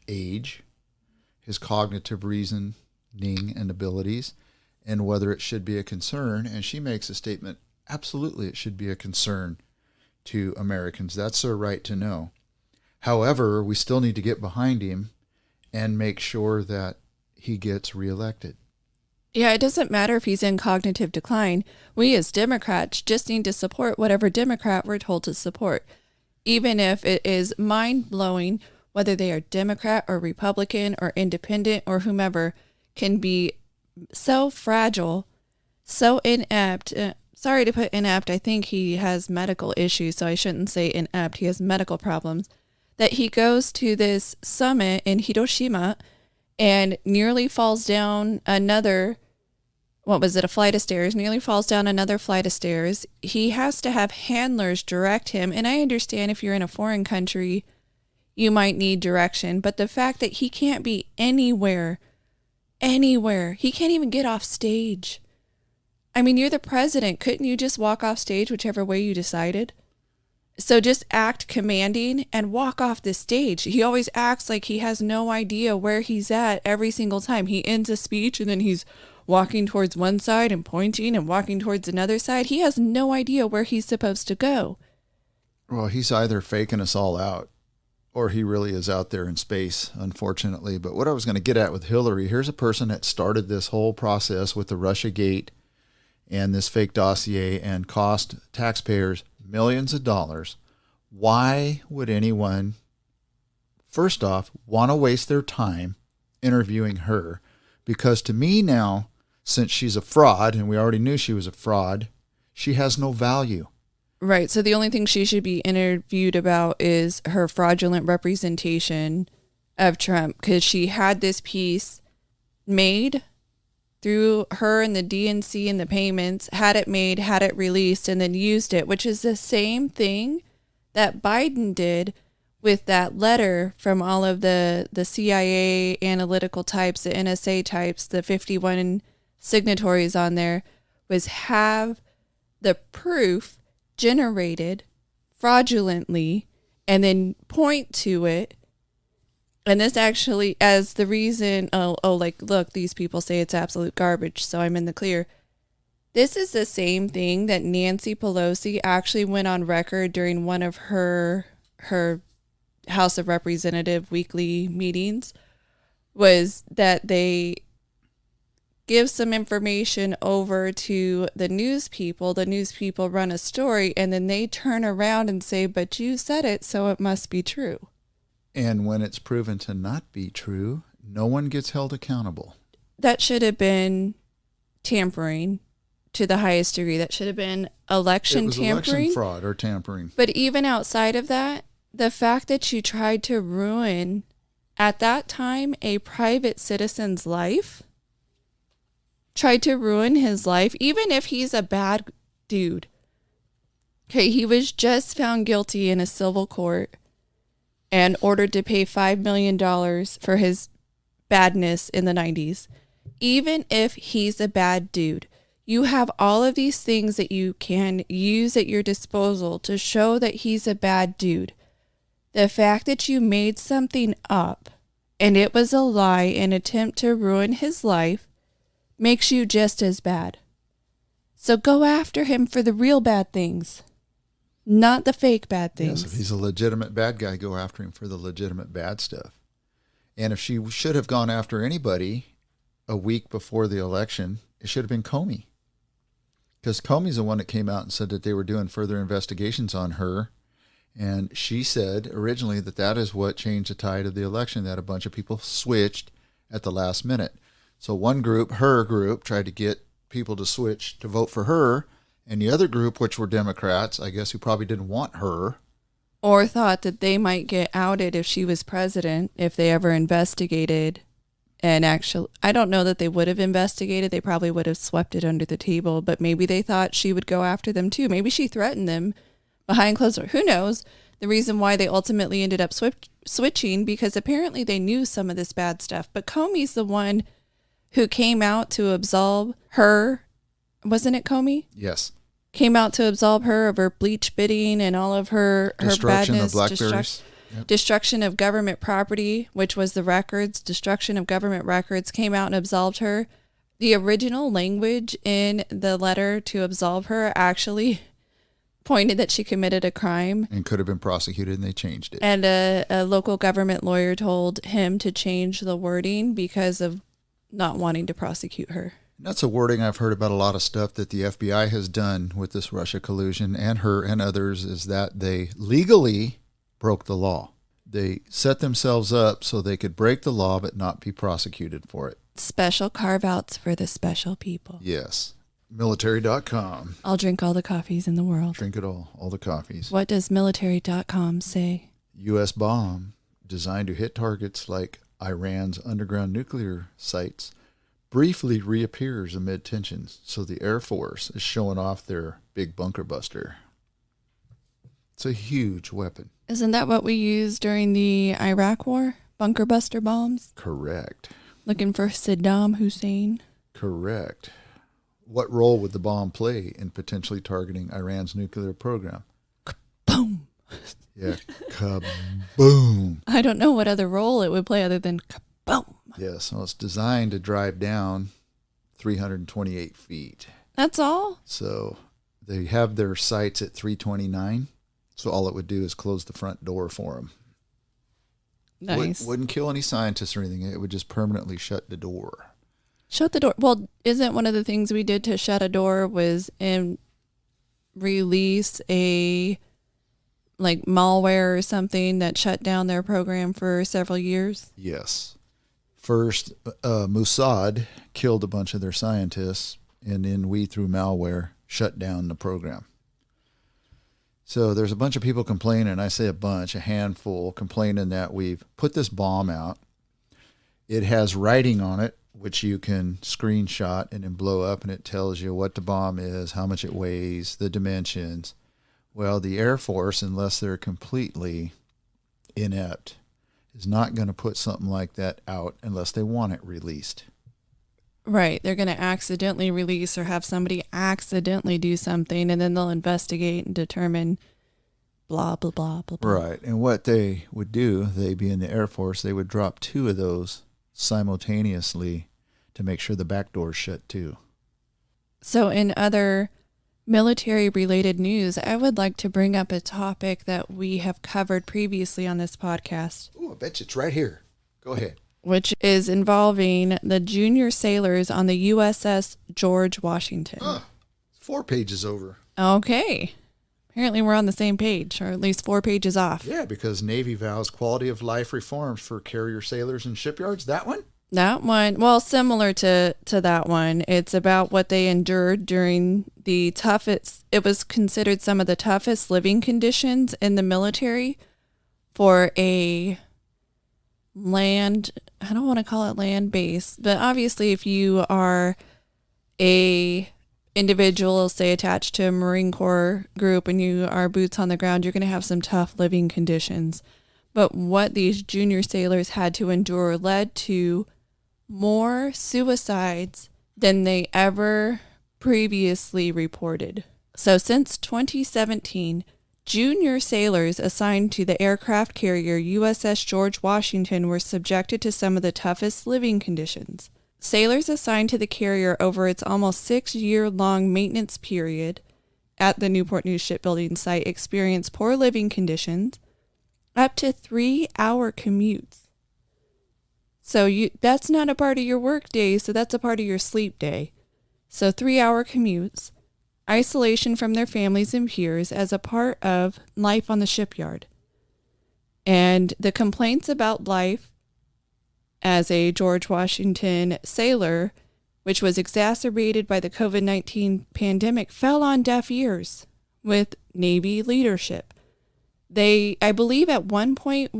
age, his cognitive reasoning and abilities, and whether it should be a concern. And she makes a statement, absolutely it should be a concern to Americans. That's their right to know. However, we still need to get behind him and make sure that he gets reelected. Yeah, it doesn't matter if he's in cognitive decline. We as Democrats just need to support whatever Democrat we're told to support. Even if it is mind-blowing, whether they are Democrat or Republican or independent or whomever, can be so fragile, so inept. Sorry to put inept. I think he has medical issues, so I shouldn't say inept. He has medical problems. That he goes to this summit in Hiroshima and nearly falls down another, a flight of stairs, nearly falls down another flight of stairs. He has to have handlers direct him. And I understand if you're in a foreign country, you might need direction. But the fact that he can't be anywhere, he can't even get off stage. I mean, you're the president. Couldn't you just walk off stage whichever way you decided? So just act commanding and walk off the stage. He always acts like he has no idea where he's at every single time. He ends a speech and then he's walking towards one side and pointing and walking towards another side. He has no idea where he's supposed to go. Well, he's either faking us all out or he really is out there in space, unfortunately. But what I was going to get at with Hillary, here's a person that started this whole process with the Russiagate and this fake dossier and cost taxpayers millions of dollars. Why would anyone, first off, want to waste their time interviewing her? Because to me now, since she's a fraud, and we already knew she was a fraud, she has no value. Right. So the only thing she should be interviewed about is her fraudulent representation of Trump, because she had this piece made through her and the DNC and the payments, had it made, had it released, and then used it, which is the same thing that Biden did with that letter from all of the CIA analytical types, the NSA types, the 51 signatories on there, was have the proof generated fraudulently and then point to it And this actually, as the reason, like, look, these people say it's absolute garbage, so I'm in the clear. This is the same thing that Nancy Pelosi actually went on record during one of her House of Representative weekly meetings, was that they give some information over to the news people run a story, and then they turn around and say, but you said it, so it must be true. And when it's proven to not be true, no one gets held accountable. That should have been tampering to the highest degree. That should have been election tampering. Election fraud or tampering. But even outside of that, the fact that you tried to ruin, at that time, a private citizen's life, tried to ruin his life, even if he's a bad dude. Okay, he was just found guilty in a civil court and ordered to pay $5 million for his badness in the 90s. Even if he's a bad dude, you have all of these things that you can use at your disposal to show that he's a bad dude. The fact that you made something up and it was a lie, an attempt to ruin his life, makes you just as bad. So go after him for the real bad things, not the fake bad things. Yes, if he's a legitimate bad guy, go after him for the legitimate bad stuff. And if she should have gone after anybody a week before the election, it should have been Comey. Because Comey's the one that came out and said that they were doing further investigations on her. And she said originally that is what changed the tide of the election, that a bunch of people switched at the last minute. So one group, her group, tried to get people to switch to vote for her. And the other group, which were Democrats, I guess, who probably didn't want her. Or thought that they might get outed if she was president, if they ever investigated. And actually, I don't know that they would have investigated. They probably would have swept it under the table. But maybe they thought she would go after them too. Maybe she threatened them behind closed doors. Who knows? The reason why they ultimately ended up switching, because apparently they knew some of this bad stuff. But Comey's the one who came out to absolve her. Wasn't it Comey? Yes. Came out to absolve her of her bleach bidding and all of her destruction badness. Of blackberries. Destruction of government property, which was the records. Destruction of government records. Came out and absolved her. The original language in the letter to absolve her actually pointed that she committed a crime. And could have been prosecuted, and they changed it. And a local government lawyer told him to change the wording because of not wanting to prosecute her. That's a wording I've heard about a lot of stuff that the FBI has done with this Russia collusion, and her and others, is that they legally broke the law. They set themselves up so they could break the law but not be prosecuted for it. Special carve-outs for the special people. Yes. Military.com. I'll drink all the coffees in the world. Drink it all the coffees. What does military.com say? U.S. bomb designed to hit targets like Iran's underground nuclear sites briefly reappears amid tensions, so the Air Force is showing off their big bunker buster. It's a huge weapon. Isn't that what we used during the Iraq War? Bunker buster bombs? Correct. Looking for Saddam Hussein? Correct. What role would the bomb play in potentially targeting Iran's nuclear program? Boom. Yeah, kaboom. I don't know what other role it would play other than kaboom. Yes, well, it's designed to drive down 328 feet. That's all? So they have their sights at 329. So all it would do is close the front door for them. Nice. Wouldn't kill any scientists or anything. It would just permanently shut the door. Shut the door. Well, isn't one of the things we did to shut a door was release a malware or something that shut down their program for several years? Yes. First, Mossad killed a bunch of their scientists, and then we, through malware, shut down the program. So there's a bunch of people complaining, I say a bunch, a handful, complaining that we've put this bomb out. It has writing on it, which you can screenshot and then blow up, and it tells you what the bomb is, how much it weighs, the dimensions. Well, the Air Force, unless they're completely inept, is not going to put something like that out unless they want it released. Right. They're going to accidentally release or have somebody accidentally do something, and then they'll investigate and determine blah, blah, blah, blah, blah. Right. And what they would do, they be in the Air Force, they would drop 2 of those simultaneously to make sure the back door's shut too. So in other military-related news, I would like to bring up a topic that we have covered previously on this podcast. Oh, I bet you it's right here. Go ahead. Which is involving the junior sailors on the USS George Washington. 4 pages over. Okay. Apparently we're on the same page, or at least 4 pages off. Yeah, because Navy vows quality of life reforms for carrier sailors and shipyards. That one? That one, well, similar to that one. It's about what they endured during the toughest, it was considered some of the toughest living conditions in the military for a land, I don't want to call it land base, but obviously if you are a individual, say attached to a Marine Corps group and you are boots on the ground, you're going to have some tough living conditions. But what these junior sailors had to endure led to more suicides than they ever previously reported. So since 2017, junior sailors assigned to the aircraft carrier USS George Washington were subjected to some of the toughest living conditions. Sailors assigned to the carrier over its almost 6-year-long maintenance period at the Newport News shipbuilding site experienced poor living conditions, up to 3-hour commutes. So that's not a part of your work day, so that's a part of your sleep day. So 3-hour commutes, isolation from their families and peers as a part of life on the shipyard. And the complaints about life as a George Washington sailor, which was exacerbated by the COVID-19 pandemic, fell on deaf ears with Navy leadership. I believe at one point,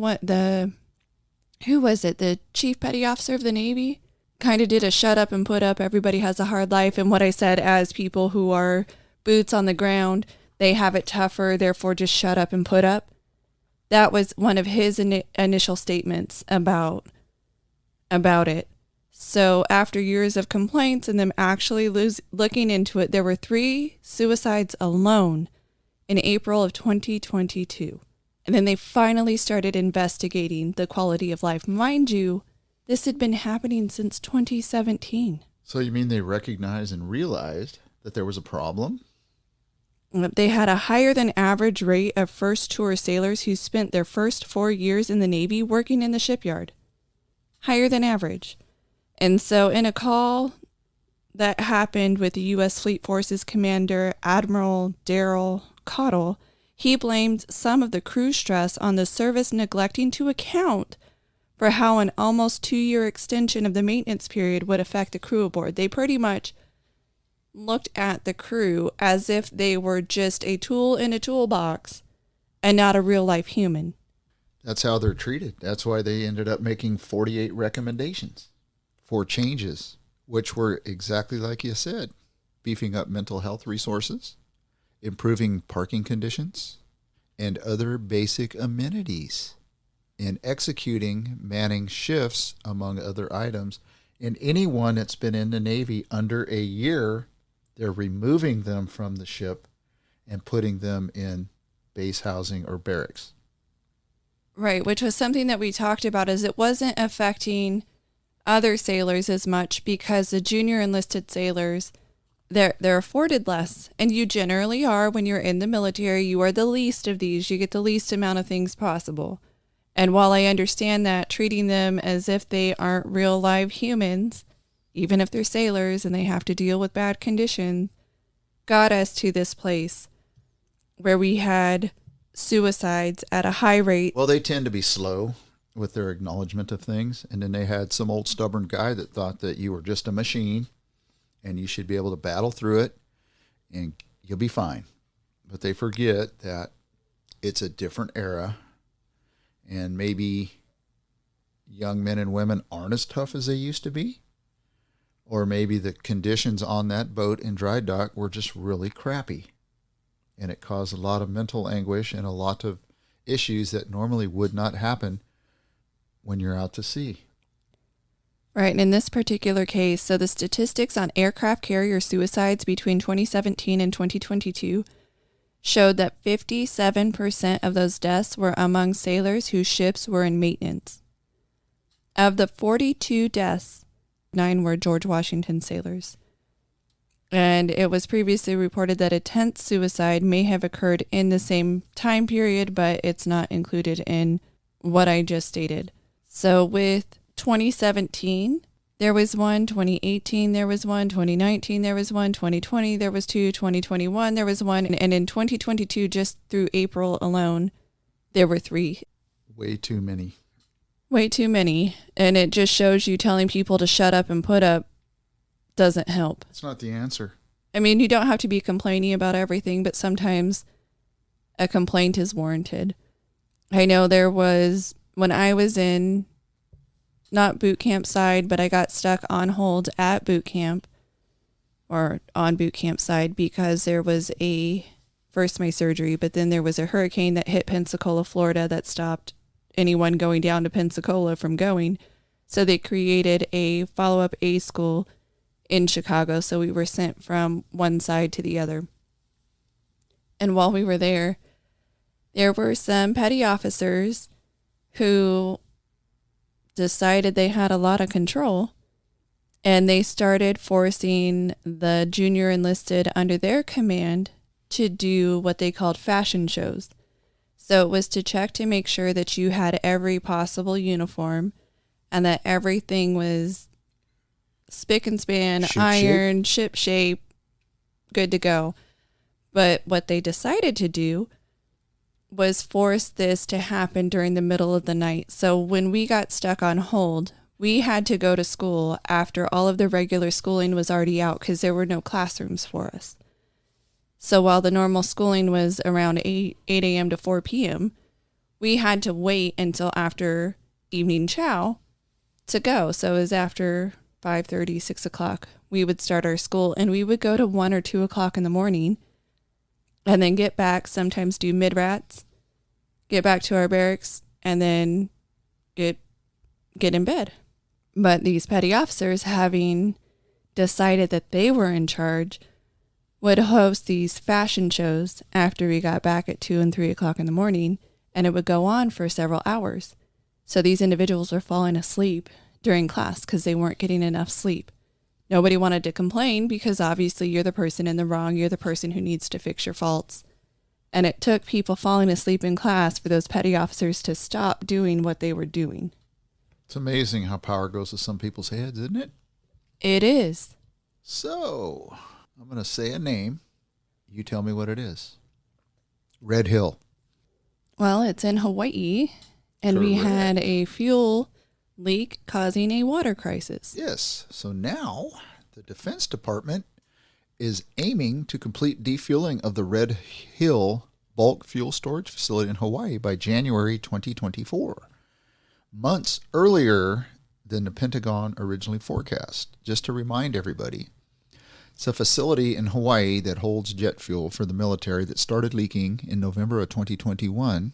who was it? The chief petty officer of the Navy kind of did a shut up and put up, everybody has a hard life. And what I said, as people who are boots on the ground, they have it tougher, therefore just shut up and put up. That was one of his initial statements about it. So after years of complaints and them actually looking into it, there were 3 suicides alone in April of 2022. And then they finally started investigating the quality of life. Mind you, this had been happening since 2017. So you mean they recognized and realized that there was a problem? They had a higher than average rate of first tour sailors who spent their first 4 years in the Navy working in the shipyard. Higher than average. And so in a call that happened with the U.S. Fleet Forces Commander Admiral Daryl Cottle, he blamed some of the crew stress on the service neglecting to account for how an almost 2-year extension of the maintenance period would affect the crew aboard. They pretty much looked at the crew as if they were just a tool in a toolbox and not a real-life human. That's how they're treated. That's why they ended up making 48 recommendations for changes, which were exactly like you said, beefing up mental health resources, improving parking conditions, and other basic amenities, and executing manning shifts, among other items. And anyone that's been in the Navy under a year, they're removing them from the ship and putting them in base housing or barracks. Right, which was something that we talked about, is it wasn't affecting other sailors as much because the junior enlisted sailors, they're afforded less. And you generally are, when you're in the military, you are the least of these. You get the least amount of things possible. And while I understand that, treating them as if they aren't real live humans, even if they're sailors and they have to deal with bad conditions, got us to this place where we had suicides at a high rate. Well, they tend to be slow with their acknowledgement of things. And then they had some old stubborn guy that thought that you were just a machine and you should be able to battle through it and you'll be fine. But they forget that it's a different era and maybe young men and women aren't as tough as they used to be. Or maybe the conditions on that boat in dry dock were just really crappy. And it caused a lot of mental anguish and a lot of issues that normally would not happen when you're out to sea. Right, and in this particular case, so the statistics on aircraft carrier suicides between 2017 and 2022 showed that 57% of those deaths were among sailors whose ships were in maintenance. Of the 42 deaths, 9 were George Washington sailors. And it was previously reported that a 10th suicide may have occurred in the same time period, but it's not included in what I just stated. So with 2017, there was one, 2018, there was one, 2019, there was one, 2020, there was two, 2021, there was one, and in 2022, just through April alone, there were 3. Way too many. Way too many. And it just shows you telling people to shut up and put up doesn't help. It's not the answer. I mean, you don't have to be complaining about everything, but sometimes a complaint is warranted. I know there was, when I was in, not boot camp side, but I got stuck on hold at boot camp, or on boot camp side, because there was first my surgery, but then there was a hurricane that hit Pensacola, Florida, that stopped anyone going down to Pensacola from going. So they created a follow-up A school in Chicago. So we were sent from one side to the other. And while we were there were some petty officers who decided they had a lot of control, and they started forcing the junior enlisted under their command to do what they called fashion shows. So it was to check to make sure that you had every possible uniform and that everything was spick and span, ironed, ship shape, good to go. But what they decided to do was force this to happen during the middle of the night. So when we got stuck on hold, we had to go to school after all of the regular schooling was already out because there were no classrooms for us. So while the normal schooling was around 8 a.m. to 4 p.m., we had to wait until after evening chow to go. So it was after 5:30, 6 o'clock, we would start our school, and we would go to 1 or 2 o'clock in the morning and then get back, sometimes do mid-rats, get back to our barracks, and then get in bed. But these petty officers, having decided that they were in charge, would host these fashion shows after we got back at 2 and 3 o'clock in the morning, and it would go on for several hours. So these individuals were falling asleep during class because they weren't getting enough sleep. Nobody wanted to complain because obviously you're the person in the wrong. You're the person who needs to fix your faults. And it took people falling asleep in class for those petty officers to stop doing what they were doing. It's amazing how power goes to some people's heads, isn't it? It is. So, I'm going to say a name. You tell me what it is. Red Hill. Well, it's in Hawaii, and we had a fuel leak causing a water crisis. Yes. So now the Defense Department is aiming to complete defueling of the Red Hill bulk fuel storage facility in Hawaii by January 2024, months earlier than the Pentagon originally forecast. Just to remind everybody, it's a facility in Hawaii that holds jet fuel for the military that started leaking in November of 2021,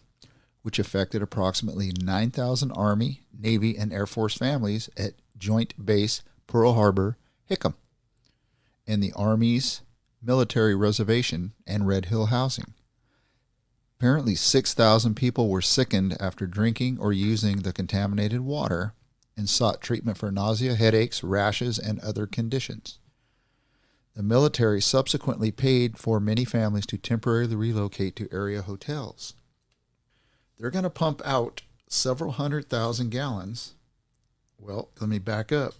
which affected approximately 9,000 Army, Navy, and Air Force families at Joint Base Pearl Harbor, Hickam, and the Army's military reservation and Red Hill housing. Apparently 6,000 people were sickened after drinking or using the contaminated water and sought treatment for nausea, headaches, rashes, and other conditions. The military subsequently paid for many families to temporarily relocate to area hotels. They're going to pump out several 100,000 gallons. Well, let me back up.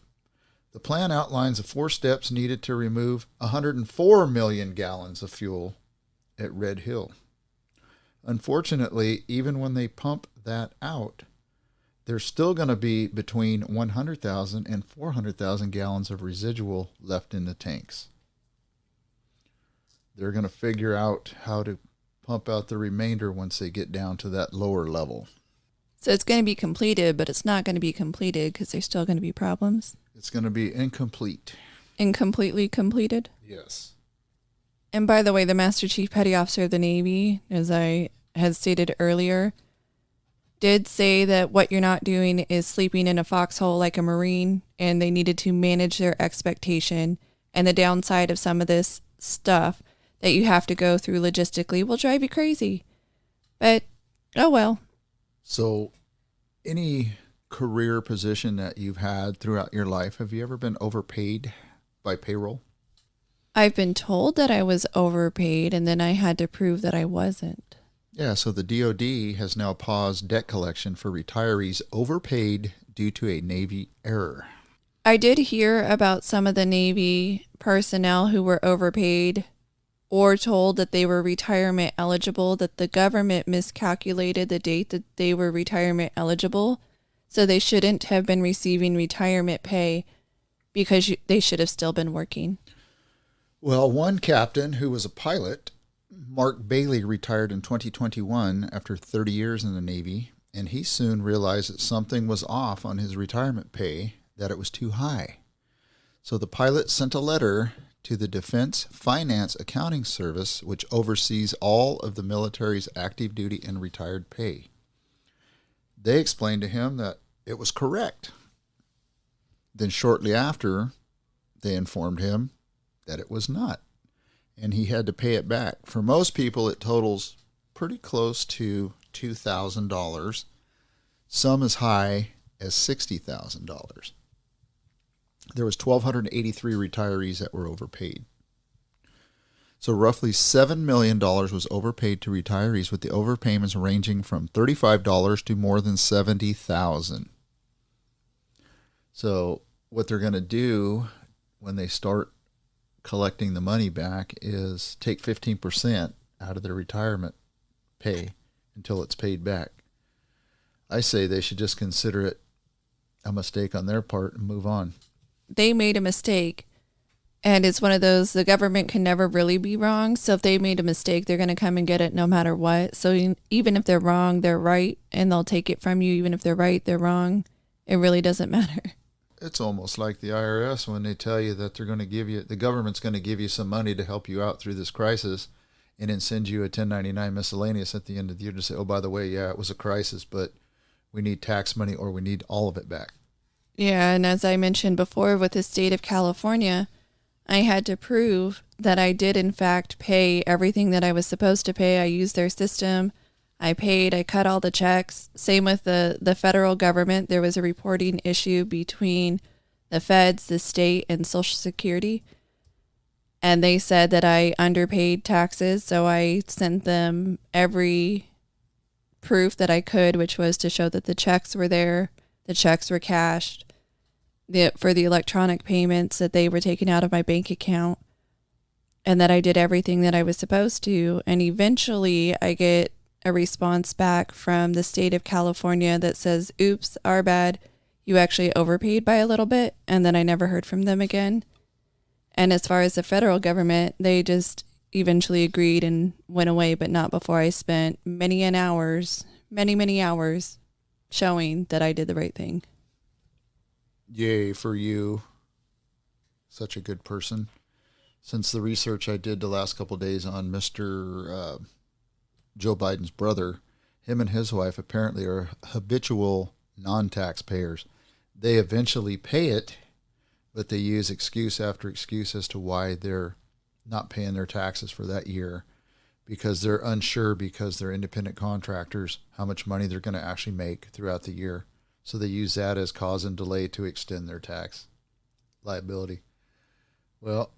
The plan outlines the 4 steps needed to remove 104 million gallons of fuel at Red Hill. Unfortunately, even when they pump that out, there's still going to be between 100,000 and 400,000 gallons of residual left in the tanks. They're going to figure out how to pump out the remainder once they get down to that lower level. So it's going to be completed, but it's not going to be completed because there's still going to be problems. It's going to be incomplete. Incompletely completed? Yes. And by the way, the Master Chief Petty Officer of the Navy, as I had stated earlier, did say that what you're not doing is sleeping in a foxhole like a Marine, and they needed to manage their expectation. And the downside of some of this stuff that you have to go through logistically will drive you crazy. But, oh well. So, any career position that you've had throughout your life, have you ever been overpaid by payroll? I've been told that I was overpaid, and then I had to prove that I wasn't. Yeah, so the DOD has now paused debt collection for retirees overpaid due to a Navy error. I did hear about some of the Navy personnel who were overpaid or told that they were retirement eligible, that the government miscalculated the date that they were retirement eligible, so they shouldn't have been receiving retirement pay because they should have still been working. Well, one captain who was a pilot, Mark Bailey, retired in 2021 after 30 years in the Navy, and he soon realized that something was off on his retirement pay, that it was too high. So the pilot sent a letter to the Defense Finance Accounting Service, which oversees all of the military's active duty and retired pay. They explained to him that it was correct. Then shortly after, they informed him that it was not, and he had to pay it back. For most people, it totals pretty close to $2,000, some as high as $60,000. There was 1,283 retirees that were overpaid. So roughly $7 million was overpaid to retirees, with the overpayments ranging from $35 to more than $70,000. So what they're going to do when they start collecting the money back is take 15% out of their retirement pay until it's paid back. I say they should just consider it a mistake on their part and move on. They made a mistake, and it's one of those, the government can never really be wrong. So if they made a mistake, they're going to come and get it no matter what. So even if they're wrong, they're right, and they'll take it from you. Even if they're right, they're wrong. It really doesn't matter. It's almost like the IRS when they tell you that they're going to give you, the government's going to give you some money to help you out through this crisis, and then send you a 1099 miscellaneous at the end of the year to say, oh, by the way, yeah, it was a crisis, but we need tax money or we need all of it back. Yeah, and as I mentioned before, with the state of California, I had to prove that I did, in fact, pay everything that I was supposed to pay. I used their system. I paid. I cut all the checks. Same with the federal government. There was a reporting issue between the feds, the state, and Social Security. And they said that I underpaid taxes, so I sent them every proof that I could, which was to show that the checks were there, the checks were cashed, for the electronic payments that they were taking out of my bank account, and that I did everything that I was supposed to. And eventually I get a response back from the state of California that says, oops, our bad, you actually overpaid by a little bit. And then I never heard from them again. And as far as the federal government, they just eventually agreed and went away, but not before I spent many hours showing that I did the right thing. Yay for you. Such a good person. Since the research I did the last couple of days on Mr. Joe Biden's brother, him and his wife apparently are habitual non-taxpayers. They eventually pay it, but they use excuse after excuse as to why they're not paying their taxes for that year, because they're unsure, because they're independent contractors, how much money they're going to actually make throughout the year. So they use that as cause and delay to extend their tax liability. Well,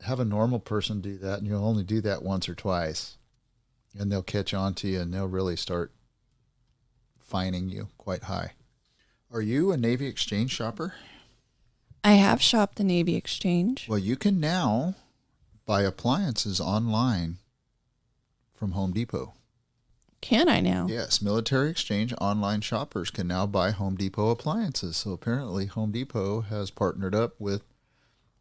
have a normal person do that, and you'll only do that once or twice, and they'll catch on to you, and they'll really start fining you quite high. Are you a Navy Exchange shopper? I have shopped the Navy Exchange. Well, you can now buy appliances online from Home Depot. Can I now? Yes, Military Exchange online shoppers can now buy Home Depot appliances. So apparently Home Depot has partnered up with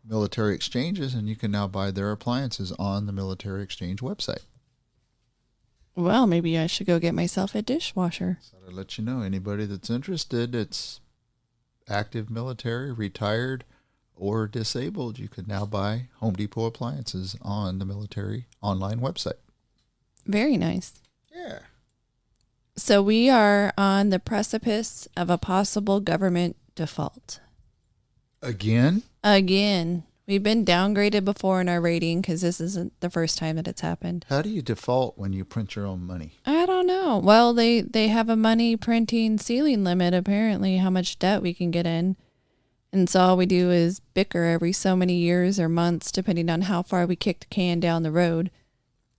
Military Exchanges, and you can now buy their appliances on the Military Exchange website. Well, maybe I should go get myself a dishwasher. So to let you know, anybody that's interested, it's active military, retired, or disabled, you can now buy Home Depot appliances on the military online website. Very nice. Yeah. So we are on the precipice of a possible government default. Again? Again. We've been downgraded before in our rating because this isn't the first time that it's happened. How do you default when you print your own money? I don't know. Well, they have a money printing ceiling limit, apparently, how much debt we can get in. And so all we do is bicker every so many years or months, depending on how far we kick the can down the road,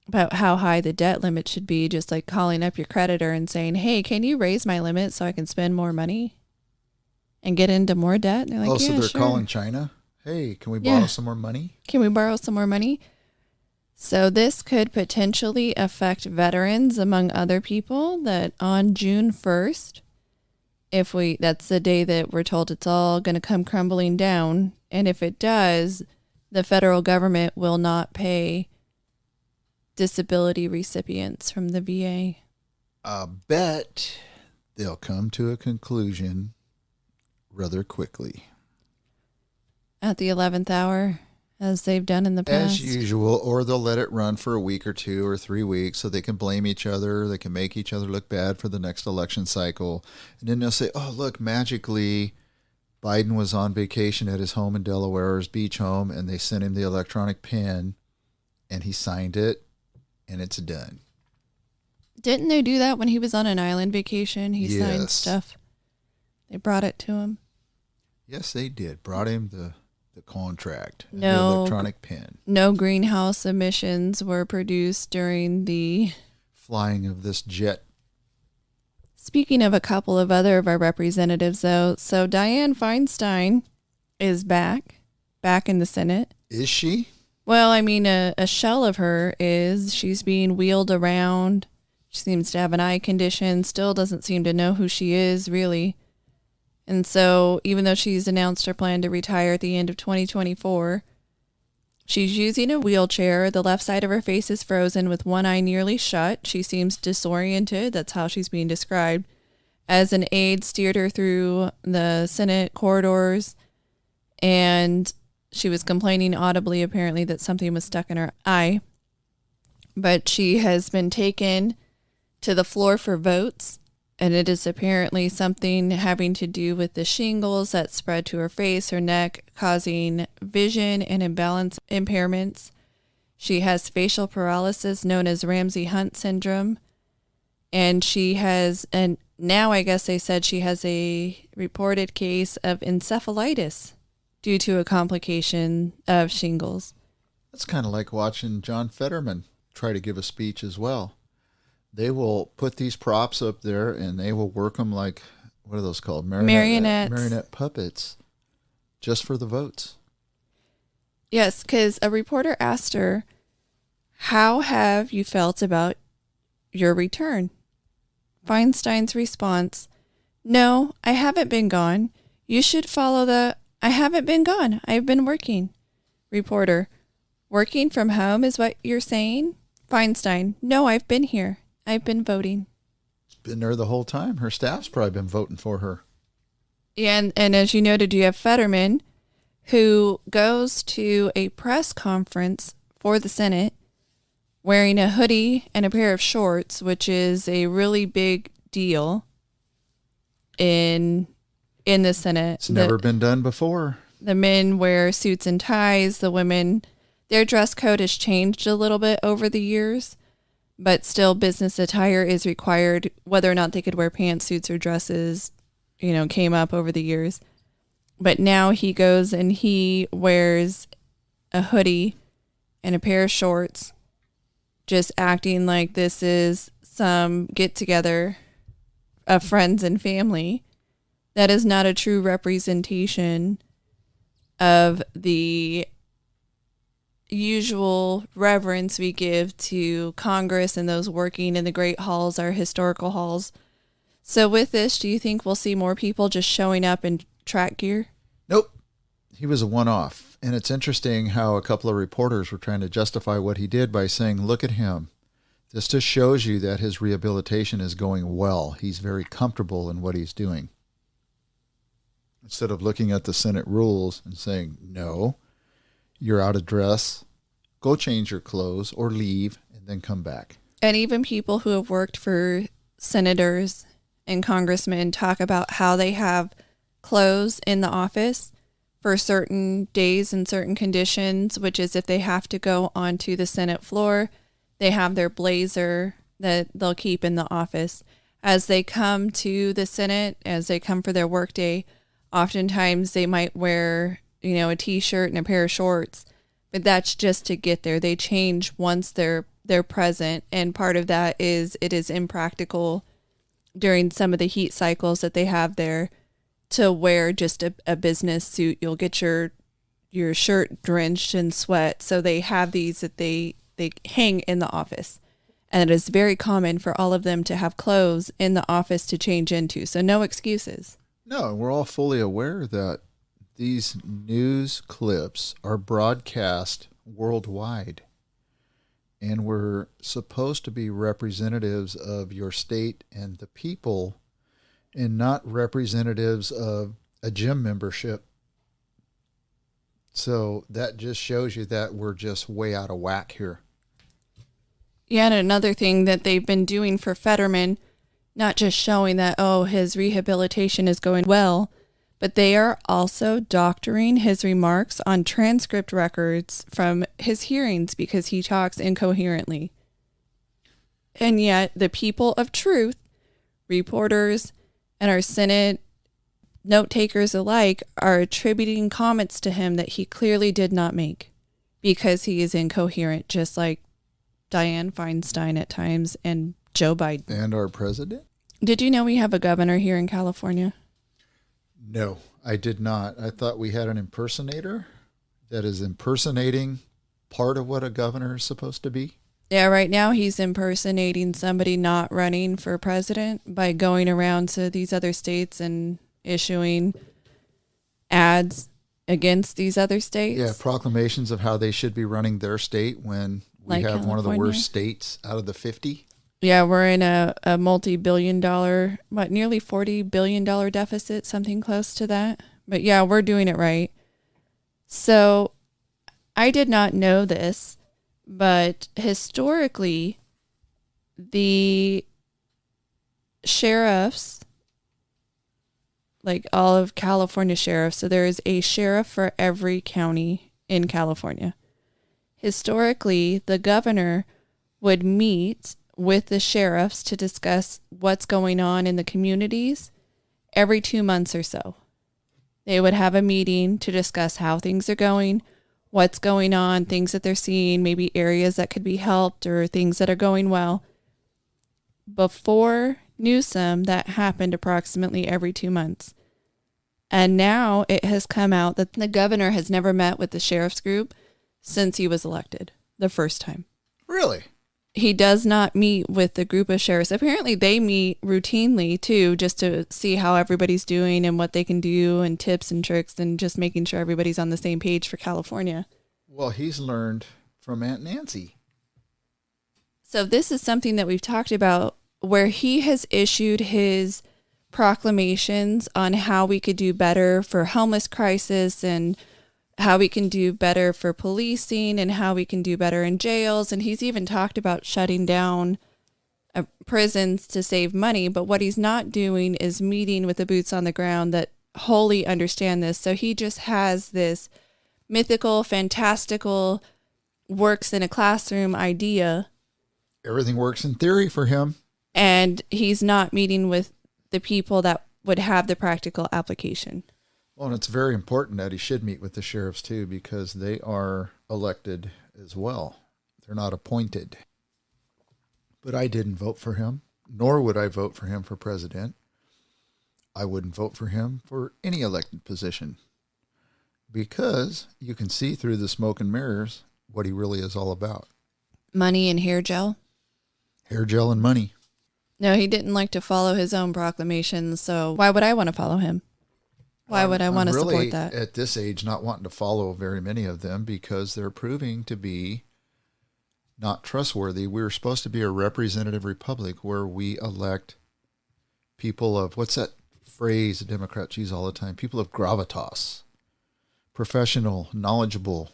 about how high the debt limit should be, just like calling up your creditor and saying, hey, can you raise my limit so I can spend more money and get into more debt? And they're like, So yeah, they're sure. calling China? Hey, can we borrow some more money? Can we borrow some more money? So this could potentially affect veterans, among other people, that on June 1st, that's the day that we're told it's all going to come crumbling down. And if it does, the federal government will not pay disability recipients from the VA. I bet they'll come to a conclusion rather quickly. At the 11th hour, as they've done in the past. As usual, or they'll let it run for a week or 2 or 3 weeks so they can blame each other. They can make each other look bad for the next election cycle. And then they'll say, oh, look, magically, Biden was on vacation at his home in Delaware, his beach home, and they sent him the electronic pen, and he signed it, and it's done. Didn't they do that when he was on an island vacation? He signed stuff. They brought it to him. Yes, they did. Brought him the contract, the electronic pen. No greenhouse emissions were produced during the flying of this jet. Speaking of a couple of other of our representatives, though, so Dianne Feinstein is back in the Senate. Is she? Well, I mean, a shell of her is. She's being wheeled around. She seems to have an eye condition, still doesn't seem to know who she is, really. And so even though she's announced her plan to retire at the end of 2024, she's using a wheelchair. The left side of her face is frozen with one eye nearly shut. She seems disoriented. That's how she's being described. As an aide steered her through the Senate corridors, and she was complaining audibly, apparently, that something was stuck in her eye. But she has been taken to the floor for votes. And it is apparently something having to do with the shingles that spread to her face, her neck, causing vision and imbalance impairments. She has facial paralysis known as Ramsay-Hunt syndrome. And she has, and now I guess they said she has a reported case of encephalitis due to a complication of shingles. That's kind of like watching John Fetterman try to give a speech as well. They will put these props up there and they will work them like, what are those called? Marionette puppets, just for the votes. Yes, because a reporter asked her, how have you felt about your return? Feinstein's response, no, I haven't been gone. You should follow I haven't been gone. I've been working. Reporter, working from home is what you're saying? Feinstein, no, I've been here. I've been voting. Been there the whole time. Her staff's probably been voting for her. Yeah, and as you noted, you have Fetterman, who goes to a press conference for the Senate wearing a hoodie and a pair of shorts, which is a really big deal in the Senate. It's never been done before. The men wear suits and ties. The women, their dress code has changed a little bit over the years. But still, business attire is required. Whether or not they could wear pantsuits or dresses, came up over the years. But now he goes and he wears a hoodie and a pair of shorts, just acting like this is some get-together of friends and family. That is not a true representation of the usual reverence we give to Congress and those working in the great halls, our historical halls. So with this, do you think we'll see more people just showing up in track gear? Nope. He was a one-off. And it's interesting how a couple of reporters were trying to justify what he did by saying, look at him. This just shows you that his rehabilitation is going well. He's very comfortable in what he's doing. Instead of looking at the Senate rules and saying, no, you're out of dress, go change your clothes or leave and then come back. And even people who have worked for senators and congressmen talk about how they have clothes in the office for certain days and certain conditions, which is if they have to go onto the Senate floor, they have their blazer that they'll keep in the office. As they come to the Senate, as they come for their workday, oftentimes they might wear, a t-shirt and a pair of shorts, but that's just to get there. They change once they're present, and part of that is it is impractical during some of the heat cycles that they have there to wear just a business suit. You'll get your shirt drenched in sweat. So they have these that they hang in the office. And it is very common for all of them to have clothes in the office to change into. So no excuses. No, we're all fully aware that these news clips are broadcast worldwide. And we're supposed to be representatives of your state and the people, and not representatives of a gym membership. So that just shows you that we're just way out of whack here. Yeah, and another thing that they've been doing for Fetterman, not just showing that, his rehabilitation is going well, but they are also doctoring his remarks on transcript records from his hearings because he talks incoherently. And yet the people of truth, reporters, and our Senate note takers alike are attributing comments to him that he clearly did not make because he is incoherent, just like Dianne Feinstein at times and Joe Biden. And our president? Did you know we have a governor here in California? No, I did not. I thought we had an impersonator that is impersonating part of what a governor is supposed to be. Yeah, right now he's impersonating somebody not running for president by going around to these other states and issuing ads against these other states. Yeah, proclamations of how they should be running their state when we Like have one of the California. worst states out of the 50. Yeah, we're in a multi-billion-dollar, nearly $40 billion deficit, something close to that. But yeah, we're doing it right. So I did not know this, but historically, the sheriffs, like all of California sheriffs, so there is a sheriff for every county in California. Historically, the governor would meet with the sheriffs to discuss what's going on in the communities every 2 months or so. They would have a meeting to discuss how things are going, what's going on, things that they're seeing, maybe areas that could be helped or things that are going well. Before Newsom, that happened approximately every 2 months. And now it has come out that the governor has never met with the sheriff's group since he was elected the first time. Really? He does not meet with the group of sheriffs. Apparently they meet routinely too, just to see how everybody's doing and what they can do and tips and tricks and just making sure everybody's on the same page for California. Well, he's learned from Aunt Nancy. So this is something that we've talked about where he has issued his proclamations on how we could do better for homeless crisis and how we can do better for policing and how we can do better in jails. And he's even talked about shutting down prisons to save money. But what he's not doing is meeting with the boots on the ground that wholly understand this. So he just has this mythical, fantastical, works in a classroom idea. Everything works in theory for him. And he's not meeting with the people that would have the practical application. Well, and it's very important that he should meet with the sheriffs too, because they are elected as well. They're not appointed. But I didn't vote for him, nor would I vote for him for president. I wouldn't vote for him for any elected position, because you can see through the smoke and mirrors what he really is all about. Money and hair gel? Hair gel and money. No, he didn't like to follow his own proclamations, so why would I want to follow him? Why would I want to really, support that? At this age, not wanting to follow very many of them because they're proving to be not trustworthy. We're supposed to be a representative republic where we elect people of, what's that phrase the Democrats use all the time? People of gravitas, professional, knowledgeable,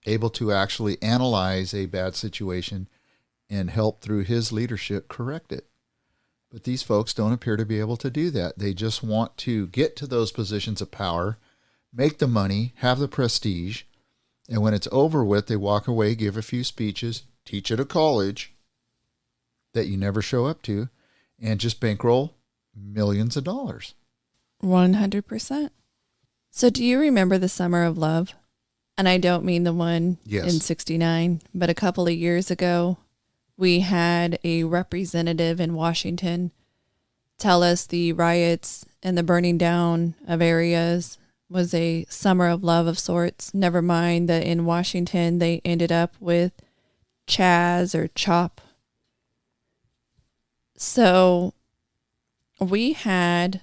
able to actually analyze a bad situation and help through his leadership correct it. But these folks don't appear to be able to do that. They just want to get to those positions of power, make the money, have the prestige, and when it's over with, they walk away, give a few speeches, teach at a college that you never show up to, and just bankroll millions of dollars. 100%. So do you remember the Summer of Love? And I don't mean the one in 69, but a couple of years ago, we had a representative in Washington tell us the riots and the burning down of areas was a summer of love of sorts. Never mind that in Washington, they ended up with Chaz or Chop. So we had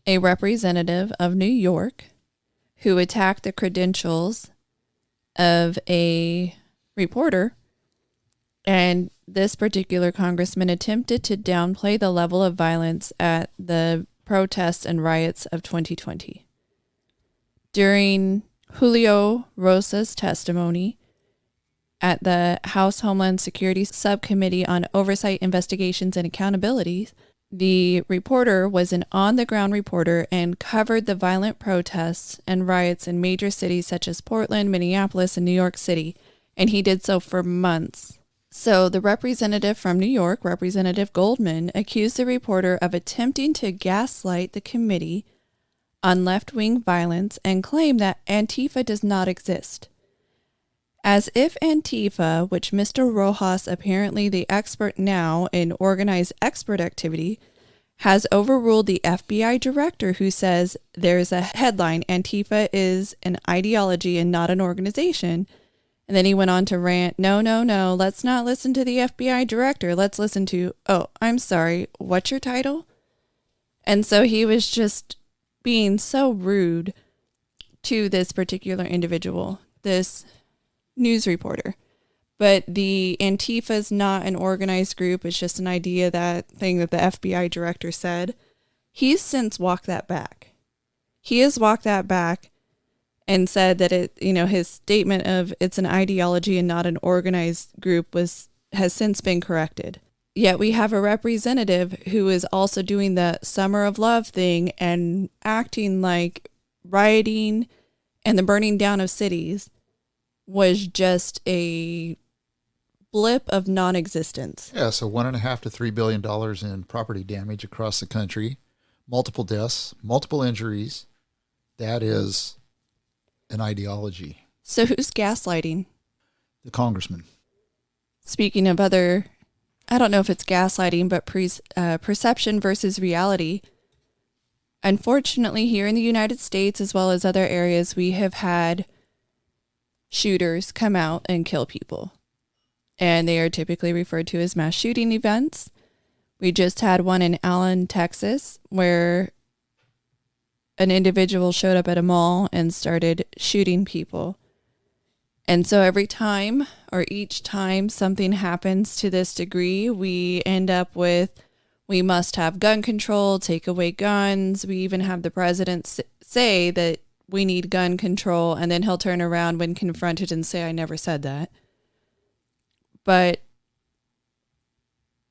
a representative of New York who attacked the credentials of a reporter, and this particular congressman attempted to downplay the level of violence at the protests and riots of 2020. During Julio Rosa's testimony at the House Homeland Security Subcommittee on Oversight, Investigations, and Accountability, the reporter was an on-the-ground reporter and covered the violent protests and riots in major cities such as Portland, Minneapolis, and New York City, and he did so for months. So the representative from New York, Representative Goldman, accused the reporter of attempting to gaslight the committee on left-wing violence and claimed that Antifa does not exist. As if Antifa, which Mr. Rojas, apparently the expert now in organized expert activity, has overruled the FBI director who says there's a headline, Antifa is an ideology and not an organization. And then he went on to rant, no, let's not listen to the FBI director. Let's listen to, oh, I'm sorry, what's your title? And so he was just being so rude to this particular individual, this news reporter. But the Antifa is not an organized group. It's just an idea, that thing that the FBI director said. He's since walked that back. He has walked that back and said that his statement of it's an ideology and not an organized group has since been corrected. Yet we have a representative who is also doing the Summer of Love thing and acting like rioting and the burning down of cities was just a blip of non-existence. Yeah, so $1.5 to $3 billion in property damage across the country, multiple deaths, multiple injuries. That is an ideology. So who's gaslighting? The congressman. Speaking of other, I don't know if it's gaslighting, but perception versus reality. Unfortunately, here in the United States, as well as other areas, we have had shooters come out and kill people. And they are typically referred to as mass shooting events. We just had one in Allen, Texas, where an individual showed up at a mall and started shooting people. And so every time or each time something happens to this degree, we end up with, we must have gun control, take away guns. We even have the president say that we need gun control, and then he'll turn around when confronted and say, I never said that. But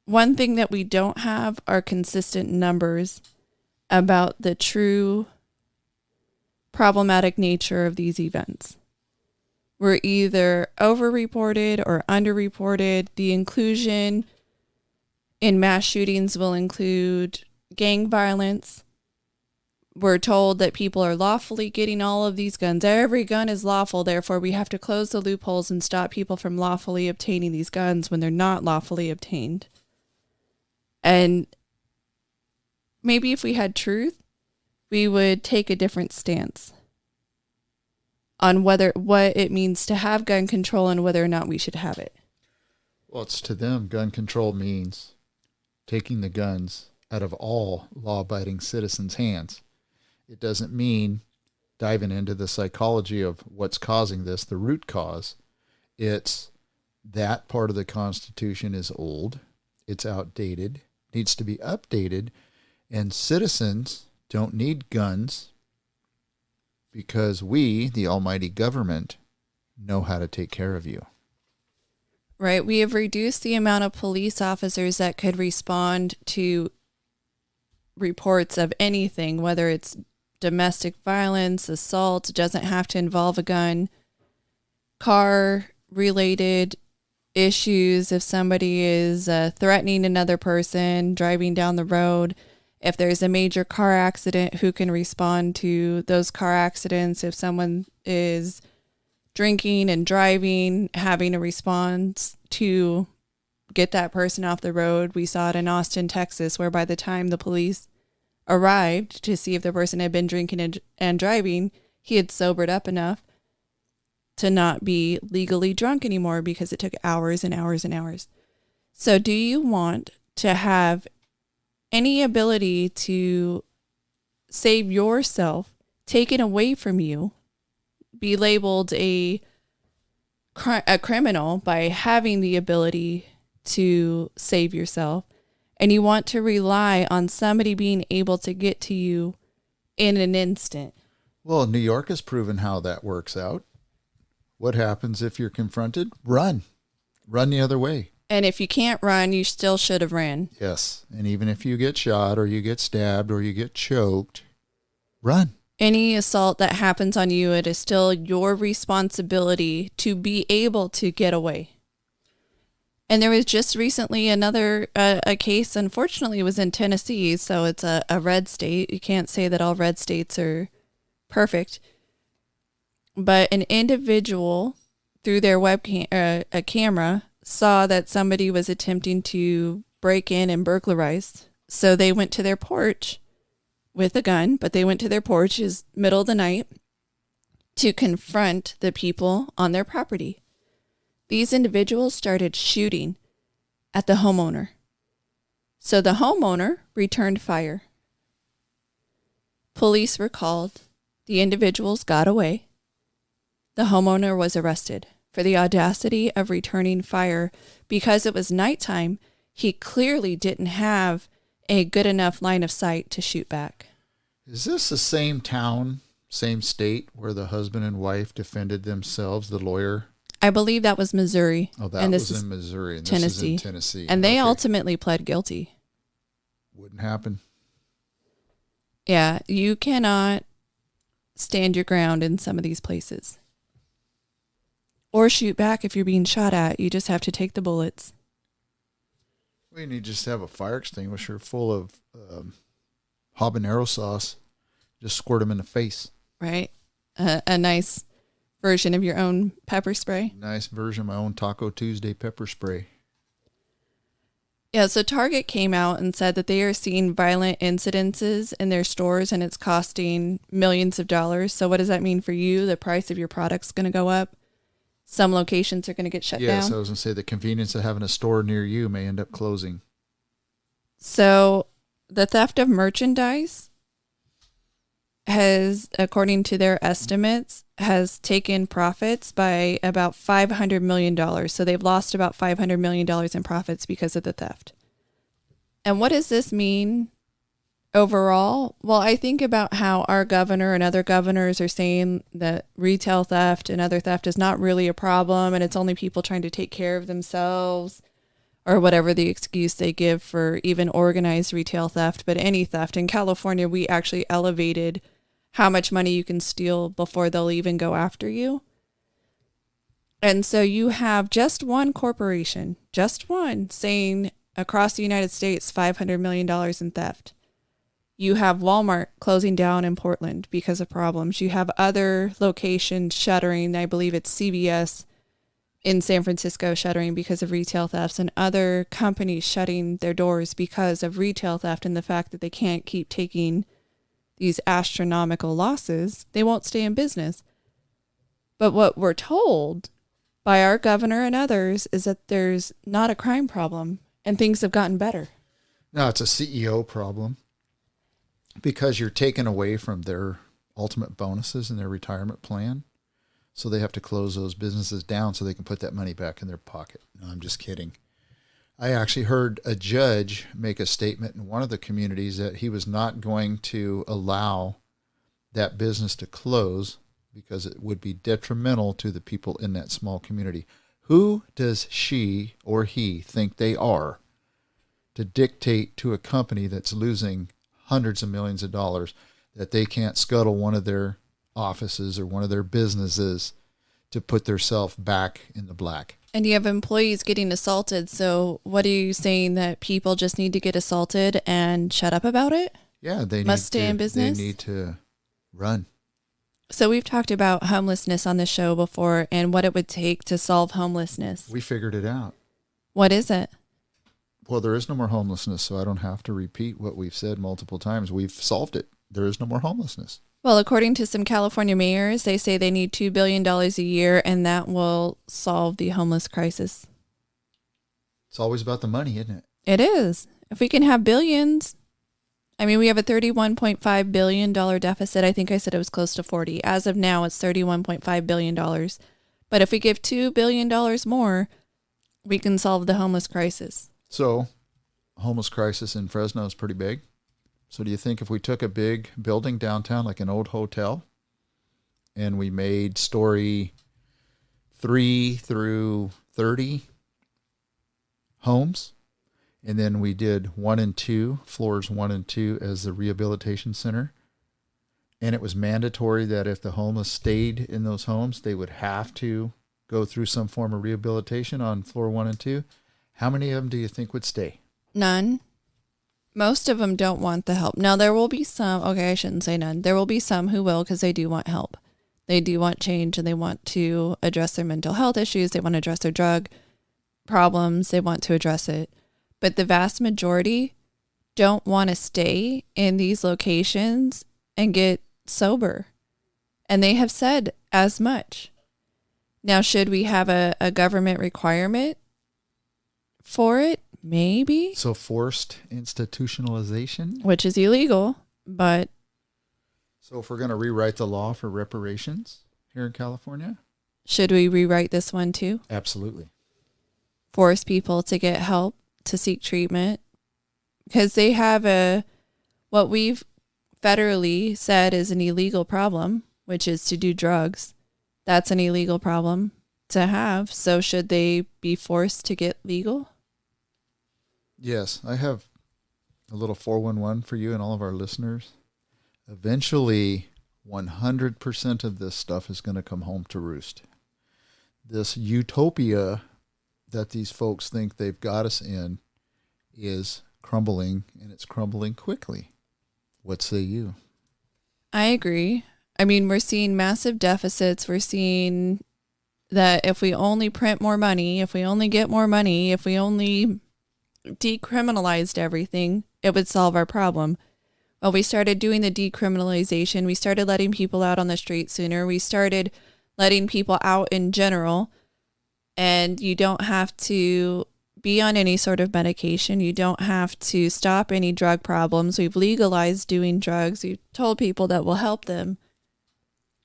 one thing that we don't have are consistent numbers about the true problematic nature of these events. We're either overreported or underreported. The inclusion in mass shootings will include gang violence. We're told that people are lawfully getting all of these guns. Every gun is lawful, therefore we have to close the loopholes and stop people from lawfully obtaining these guns when they're not lawfully obtained. And maybe if we had truth, we would take a different stance on what it means to have gun control and whether or not we should have it. Well, it's to them, gun control means taking the guns out of all law-abiding citizens' hands. It doesn't mean diving into the psychology of what's causing this, the root cause. It's that part of the Constitution is old, it's outdated, needs to be updated, and citizens don't need guns because we, the almighty government, know how to take care of you. Right. We have reduced the amount of police officers that could respond to reports of anything, whether it's domestic violence, assault. It doesn't have to involve a gun. Car related issues, if somebody is threatening another person driving down the road, if there's a major car accident, who can respond to those car accidents, if someone is drinking and driving, having a response to get that person off the road. We saw it in Austin, Texas, where by the time the police arrived to see if the person had been drinking and driving, he had sobered up enough to not be legally drunk anymore, because it took hours and hours and hours. So do you want to have any ability to save yourself taken away from you, be labeled a criminal by having the ability to save yourself, and you want to rely on somebody being able to get to you in an instant? Well, New York has proven how that works out. What happens if you're confronted? Run. Run the other way. And if you can't run, you still should have ran. Yes. And even if you get shot or you get stabbed or you get choked, run. Any assault that happens on you, it is still your responsibility to be able to get away. And there was just recently another a case, unfortunately it was in Tennessee, so it's a red state. You can't say that all red states are perfect. But an individual, through their webcam, a camera, saw that somebody was attempting to break in and burglarize. So they went to their porch with a gun, but they went to their porch is middle of the night to confront the people on their property. These individuals started shooting at the homeowner. So the homeowner returned fire. Police were called. The individuals got away. The homeowner was arrested for the audacity of returning fire because it was nighttime. He clearly didn't have a good enough line of sight to shoot back. Is this the same town, same state where the husband and wife defended themselves, the lawyer? I believe that was Missouri. Oh, that was in Missouri. And Tennessee. This is in Tennessee. And they ultimately pled guilty. Wouldn't happen. Yeah, you cannot stand your ground in some of these places. Or shoot back if you're being shot at. You just have to take the bullets. We need to just have a fire extinguisher full of habanero sauce. Just squirt them in the face. Right. A nice version of your own pepper spray. Nice version of my own Taco Tuesday pepper spray. Yeah, so Target came out and said that they are seeing violent incidences in their stores and it's costing millions of dollars. So what does that mean for you? The price of your product's going to go up. Some locations are going to get shut down. Yes, I was going to say the convenience of having a store near you may end up closing. So the theft of merchandise has, according to their estimates, has taken profits by about $500 million. So they've lost about $500 million in profits because of the theft. And what does this mean overall? Well, I think about how our governor and other governors are saying that retail theft and other theft is not really a problem and it's only people trying to take care of themselves or whatever the excuse they give for even organized retail theft, but any theft. In California, we actually elevated how much money you can steal before they'll even go after you. And so you have just one corporation, just one, saying across the United States, $500 million in theft. You have Walmart closing down in Portland because of problems. You have other locations shuttering. I believe it's CVS in San Francisco shuttering because of retail thefts, and other companies shutting their doors because of retail theft and the fact that they can't keep taking these astronomical losses. They won't stay in business. But what we're told by our governor and others is that there's not a crime problem and things have gotten better. No, it's a CEO problem because you're taken away from their ultimate bonuses in their retirement plan. So they have to close those businesses down so they can put that money back in their pocket. No, I'm just kidding. I actually heard a judge make a statement in one of the communities that he was not going to allow that business to close because it would be detrimental to the people in that small community. Who does she or he think they are to dictate to a company that's losing hundreds of millions of dollars that they can't scuttle one of their offices or one of their businesses to put themselves back in the black. And you have employees getting assaulted. So what are you saying, that people just need to get assaulted and shut up about it? Yeah, they must stay in business. They need to run. So we've talked about homelessness on the show before and what it would take to solve homelessness. We figured it out. What is it? Well, there is no more homelessness, so I don't have to repeat what we've said multiple times. We've solved it. There is no more homelessness. Well, according to some California mayors, they say they need $2 billion a year, and that will solve the homeless crisis. It's always about the money, isn't it? It is. If we can have billions. I mean, we have a $31.5 billion deficit. I think I said it was close to 40. As of now, it's $31.5 billion. But if we give $2 billion more, we can solve the homeless crisis. So, homeless crisis in Fresno is pretty big. So do you think if we took a big building downtown, like an old hotel, and we made story 3 through 30 homes, and then we did 1 and 2, floors 1 and 2 as the rehabilitation center, and it was mandatory that if the homeless stayed in those homes, they would have to go through some form of rehabilitation on floor 1 and 2, how many of them do you think would stay? None. Most of them don't want the help. Now, there will be some, okay, I shouldn't say none. There will be some who will, because they do want help. They do want change, and they want to address their mental health issues. They want to address their drug problems. They want to address it. But the vast majority don't want to stay in these locations and get sober. And they have said as much. Now, should we have a government requirement for it? Maybe. So forced institutionalization? Which is illegal, but... So if we're going to rewrite the law for reparations here in California? Should we rewrite this one too? Absolutely. Force people to get help, to seek treatment? Because they have what we've federally said is an illegal problem, which is to do drugs. That's an illegal problem to have. So should they be forced to get legal? Yes, I have a little 411 for you and all of our listeners. Eventually, 100% of this stuff is going to come home to roost. This utopia that these folks think they've got us in is crumbling, and it's crumbling quickly. What say you? I agree. I mean, we're seeing massive deficits. We're seeing that if we only print more money, if we only get more money, if we only decriminalized everything, it would solve our problem. Well, we started doing the decriminalization. We started letting people out on the street sooner. We started letting people out in general. And you don't have to be on any sort of medication. You don't have to stop any drug problems. We've legalized doing drugs. We've told people that will help them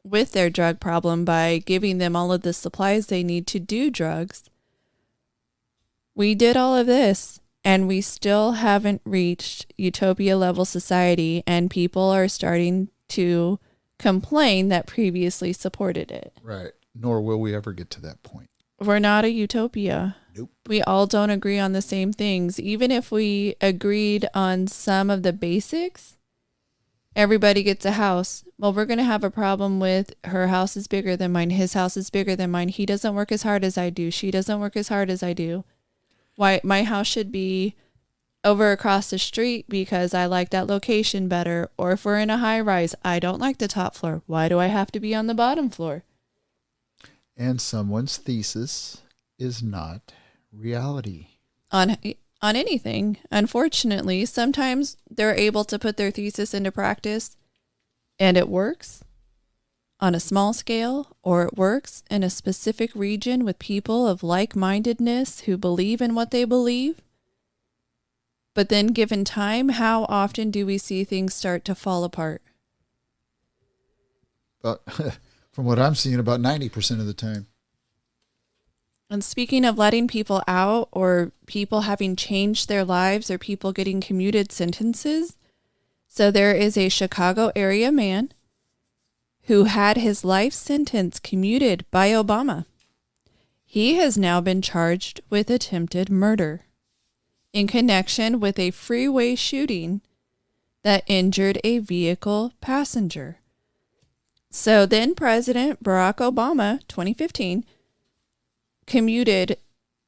with their drug problem by giving them all of the supplies they need to do drugs. We did all of this, and we still haven't reached utopia level society, and people are starting to complain that previously supported it. Right. Nor will we ever get to that point. We're not a utopia. Nope. We all don't agree on the same things. Even if we agreed on some of the basics, everybody gets a house. Well, we're going to have a problem with her house is bigger than mine. His house is bigger than mine. He doesn't work as hard as I do. She doesn't work as hard as I do. Why my house should be over across the street because I like that location better. Or if we're in a high rise, I don't like the top floor. Why do I have to be on the bottom floor? And someone's thesis is not reality. On anything. Unfortunately, sometimes they're able to put their thesis into practice and it works on a small scale, or it works in a specific region with people of like-mindedness who believe in what they believe. But then given time, how often do we see things start to fall apart? But from what I'm seeing, about 90% of the time. And speaking of letting people out, or people having changed their lives, or people getting commuted sentences, so there is a Chicago area man who had his life sentence commuted by Obama. He has now been charged with attempted murder in connection with a freeway shooting that injured a vehicle passenger. So then President Barack Obama, 2015, commuted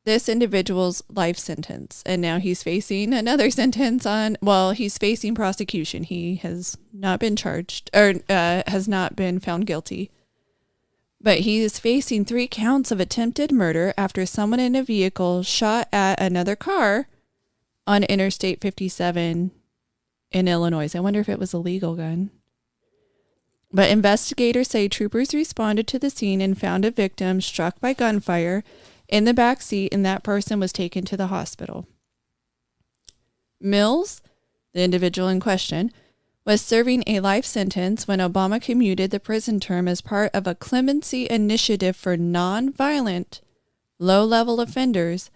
this individual's life sentence. And now he's facing another sentence he's facing prosecution. He has not been charged or has not been found guilty. But he is facing 3 counts of attempted murder after someone in a vehicle shot at another car on Interstate 57 in Illinois. I wonder if it was a legal gun. But investigators say troopers responded to the scene and found a victim struck by gunfire in the back seat, and that person was taken to the hospital. Mills, the individual in question, was serving a life sentence when Obama commuted the prison term as part of a clemency initiative for nonviolent, low-level offenders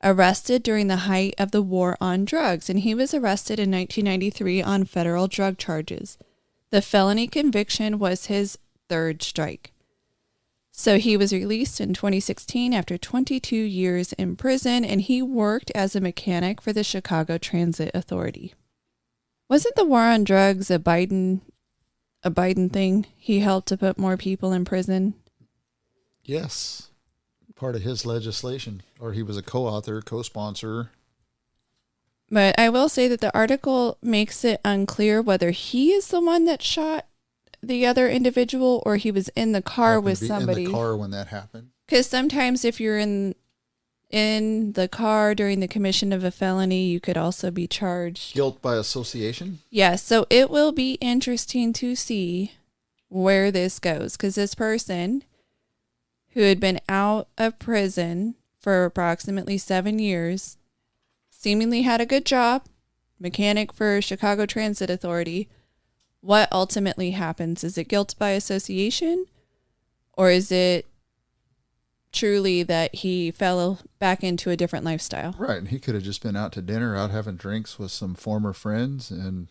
arrested during the height of the war on drugs, and he was arrested in 1993 on federal drug charges. The felony conviction was his 3rd strike. So he was released in 2016 after 22 years in prison, and he worked as a mechanic for the Chicago Transit Authority. Wasn't the war on drugs a Biden thing? He helped to put more people in prison? Yes. Part of his legislation, or he was a co-author, co-sponsor. But I will say that the article makes it unclear whether he is the one that shot the other individual or he was in the car with somebody. In the car when that happened. Because sometimes if you're in the car during the commission of a felony, you could also be charged. Guilt by association? Yes. So it will be interesting to see where this goes. Because this person who had been out of prison for approximately 7 years seemingly had a good job, mechanic for Chicago Transit Authority. What ultimately happens? Is it guilt by association? Or is it truly that he fell back into a different lifestyle? Right. And he could have just been out to dinner, out having drinks with some former friends and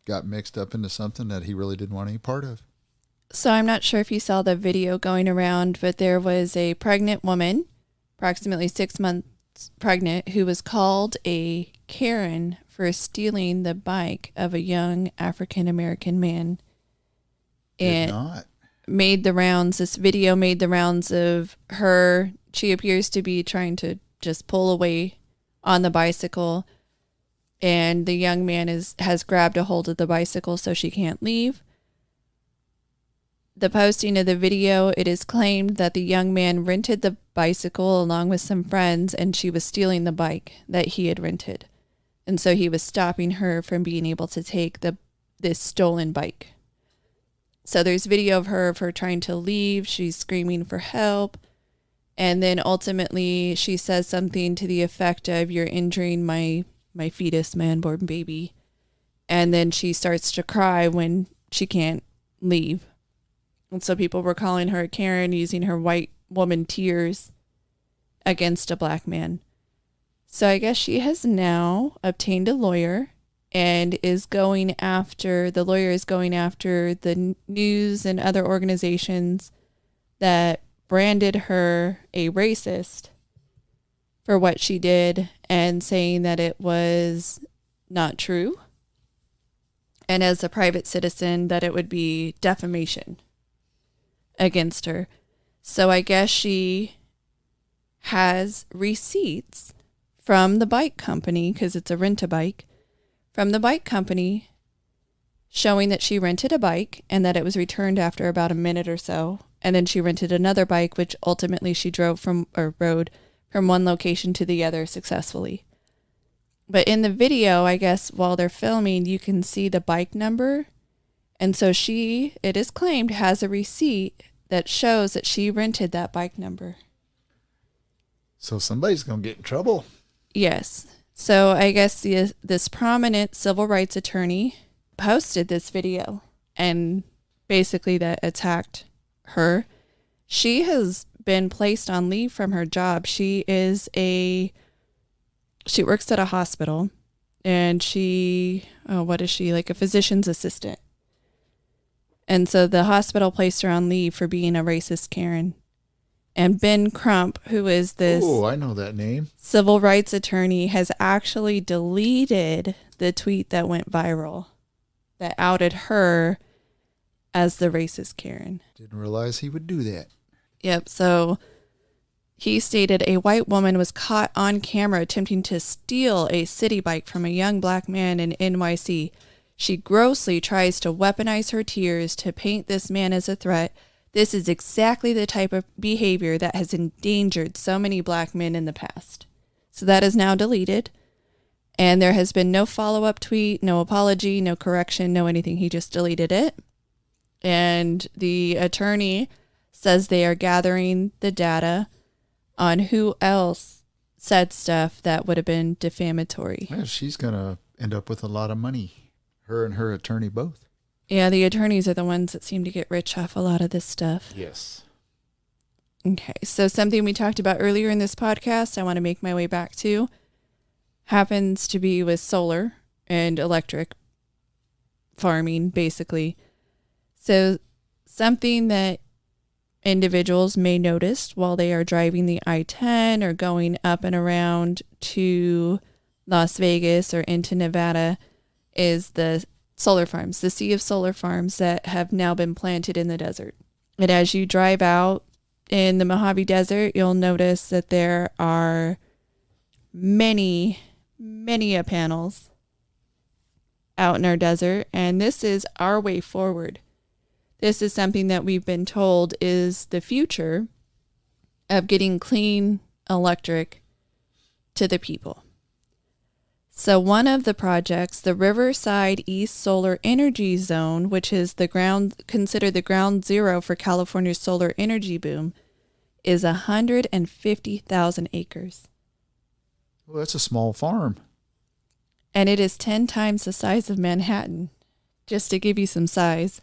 got mixed up into something that he really didn't want any part of. So I'm not sure if you saw the video going around, but there was a pregnant woman, approximately 6 months pregnant, who was called a Karen for stealing the bike of a young African-American man. Did not. Made the rounds. This video made the rounds of her. She appears to be trying to just pull away on the bicycle, and the young man has grabbed a hold of the bicycle so she can't leave. The posting of the video, it is claimed that the young man rented the bicycle along with some friends, and she was stealing the bike that he had rented. And so he was stopping her from being able to take this stolen bike. So there's video of her trying to leave. She's screaming for help. And then ultimately she says something to the effect of, "You're injuring my fetus, my unborn baby." And then she starts to cry when she can't leave. And so people were calling her a Karen, using her white woman tears against a black man. So I guess she has now obtained a lawyer and the lawyer is going after the news and other organizations that branded her a racist for what she did and saying that it was not true. And as a private citizen, that it would be defamation against her. So I guess she has receipts from the bike company, because it's a rent-a-bike, from the bike company showing that she rented a bike and that it was returned after about a minute or so. And then she rented another bike, which ultimately she rode from one location to the other successfully. But in the video, I guess while they're filming, you can see the bike number. And so it is claimed, has a receipt that shows that she rented that bike number. So somebody's going to get in trouble. Yes. So I guess this prominent civil rights attorney posted this video and basically that attacked her. She has been placed on leave from her job. She works at a hospital, and what is she, like a physician's assistant? And so the hospital placed her on leave for being a racist Karen. And Ben Crump, who is this I know that name, civil rights attorney, has actually deleted the tweet that went viral. that outed her as the racist Karen. Didn't realize he would do that. Yep. So he stated a white woman was caught on camera attempting to steal a city bike from a young black man in NYC. She grossly tries to weaponize her tears to paint this man as a threat. This is exactly the type of behavior that has endangered so many black men in the past. So that is now deleted. And there has been no follow-up tweet, no apology, no correction, no anything. He just deleted it. And the attorney says they are gathering the data on who else said stuff that would have been defamatory. Yeah, she's going to end up with a lot of money. Her and her attorney both. Yeah, the attorneys are the ones that seem to get rich off a lot of this stuff. Yes. Okay, so something we talked about earlier in this podcast, I want to make my way back to, happens to be with solar and electric farming, basically. So something that individuals may notice while they are driving the I-10 or going up and around to Las Vegas or into Nevada is the solar farms, the sea of solar farms that have now been planted in the desert. And as you drive out in the Mojave Desert, you'll notice that there are many panels out in our desert, and this is our way forward. This is something that we've been told is the future of getting clean electric to the people. So one of the projects, the Riverside East Solar Energy Zone, which is considered the ground zero for California's solar energy boom, is 150,000 acres. Well, that's a small farm. And it is 10 times the size of Manhattan, just to give you some size.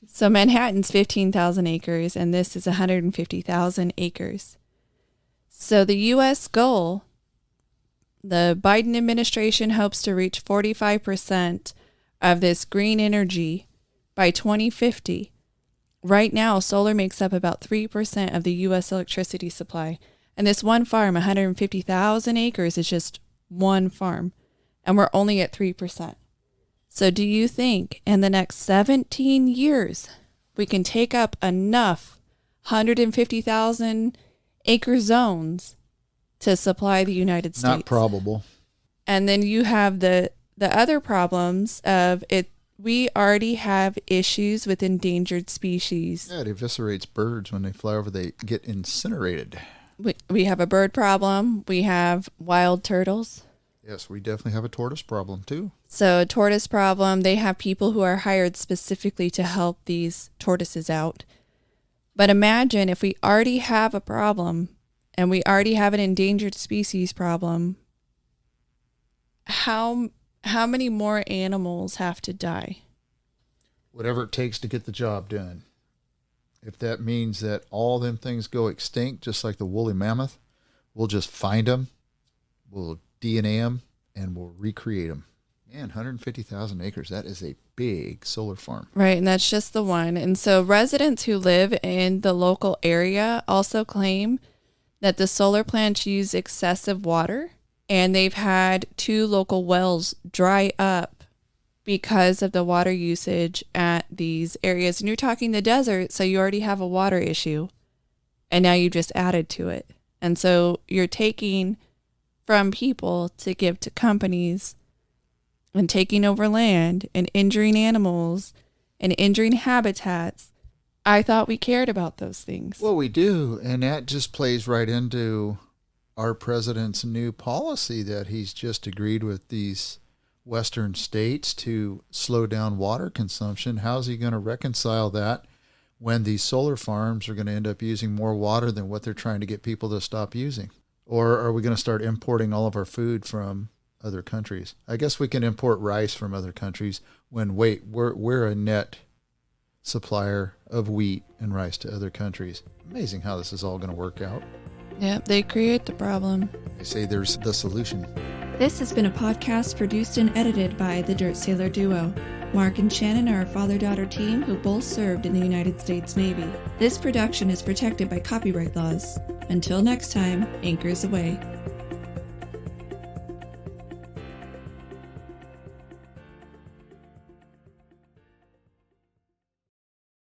So Manhattan's 15,000 acres, and this is 150,000 acres. So the U.S. goal, the Biden administration hopes to reach 45% of this green energy by 2050. Right now, solar makes up about 3% of the U.S. electricity supply. And this one farm, 150,000 acres, is just one farm. And we're only at 3%. So do you think in the next 17 years, we can take up enough 150,000 acre zones to supply the United States? Not probable. And then you have the other problems of it. We already have issues with endangered species. Yeah, it eviscerates birds when they fly over. They get incinerated. We have a bird problem. We have wild turtles. Yes, we definitely have a tortoise problem too. So a tortoise problem, they have people who are hired specifically to help these tortoises out. But imagine if we already have a problem and we already have an endangered species problem, how many more animals have to die? Whatever it takes to get the job done. If that means that all them things go extinct, just like the woolly mammoth, we'll just find them, we'll DNA them, and we'll recreate them. Man, 150,000 acres, that is a big solar farm. Right, and that's just the one. And so residents who live in the local area also claim that the solar plants use excessive water, and they've had 2 local wells dry up because of the water usage at these areas. And you're talking the desert, so you already have a water issue, and now you just added to it. And so you're taking from people to give to companies and taking over land and injuring animals and injuring habitats. I thought we cared about those things. Well, we do, and that just plays right into our president's new policy that he's just agreed with these Western states to slow down water consumption. How's he going to reconcile that when these solar farms are going to end up using more water than what they're trying to get people to stop using? Or are we going to start importing all of our food from other countries? I guess we can import rice from other countries when, we're a net supplier of wheat and rice to other countries. Amazing how this is all going to work out. Yeah, they create the problem. They say there's the solution. This has been a podcast produced and edited by the Dirt Sailor duo. Mark and Shannon are a father-daughter team who both served in the United States Navy. This production is protected by copyright laws. Until next time, anchors away.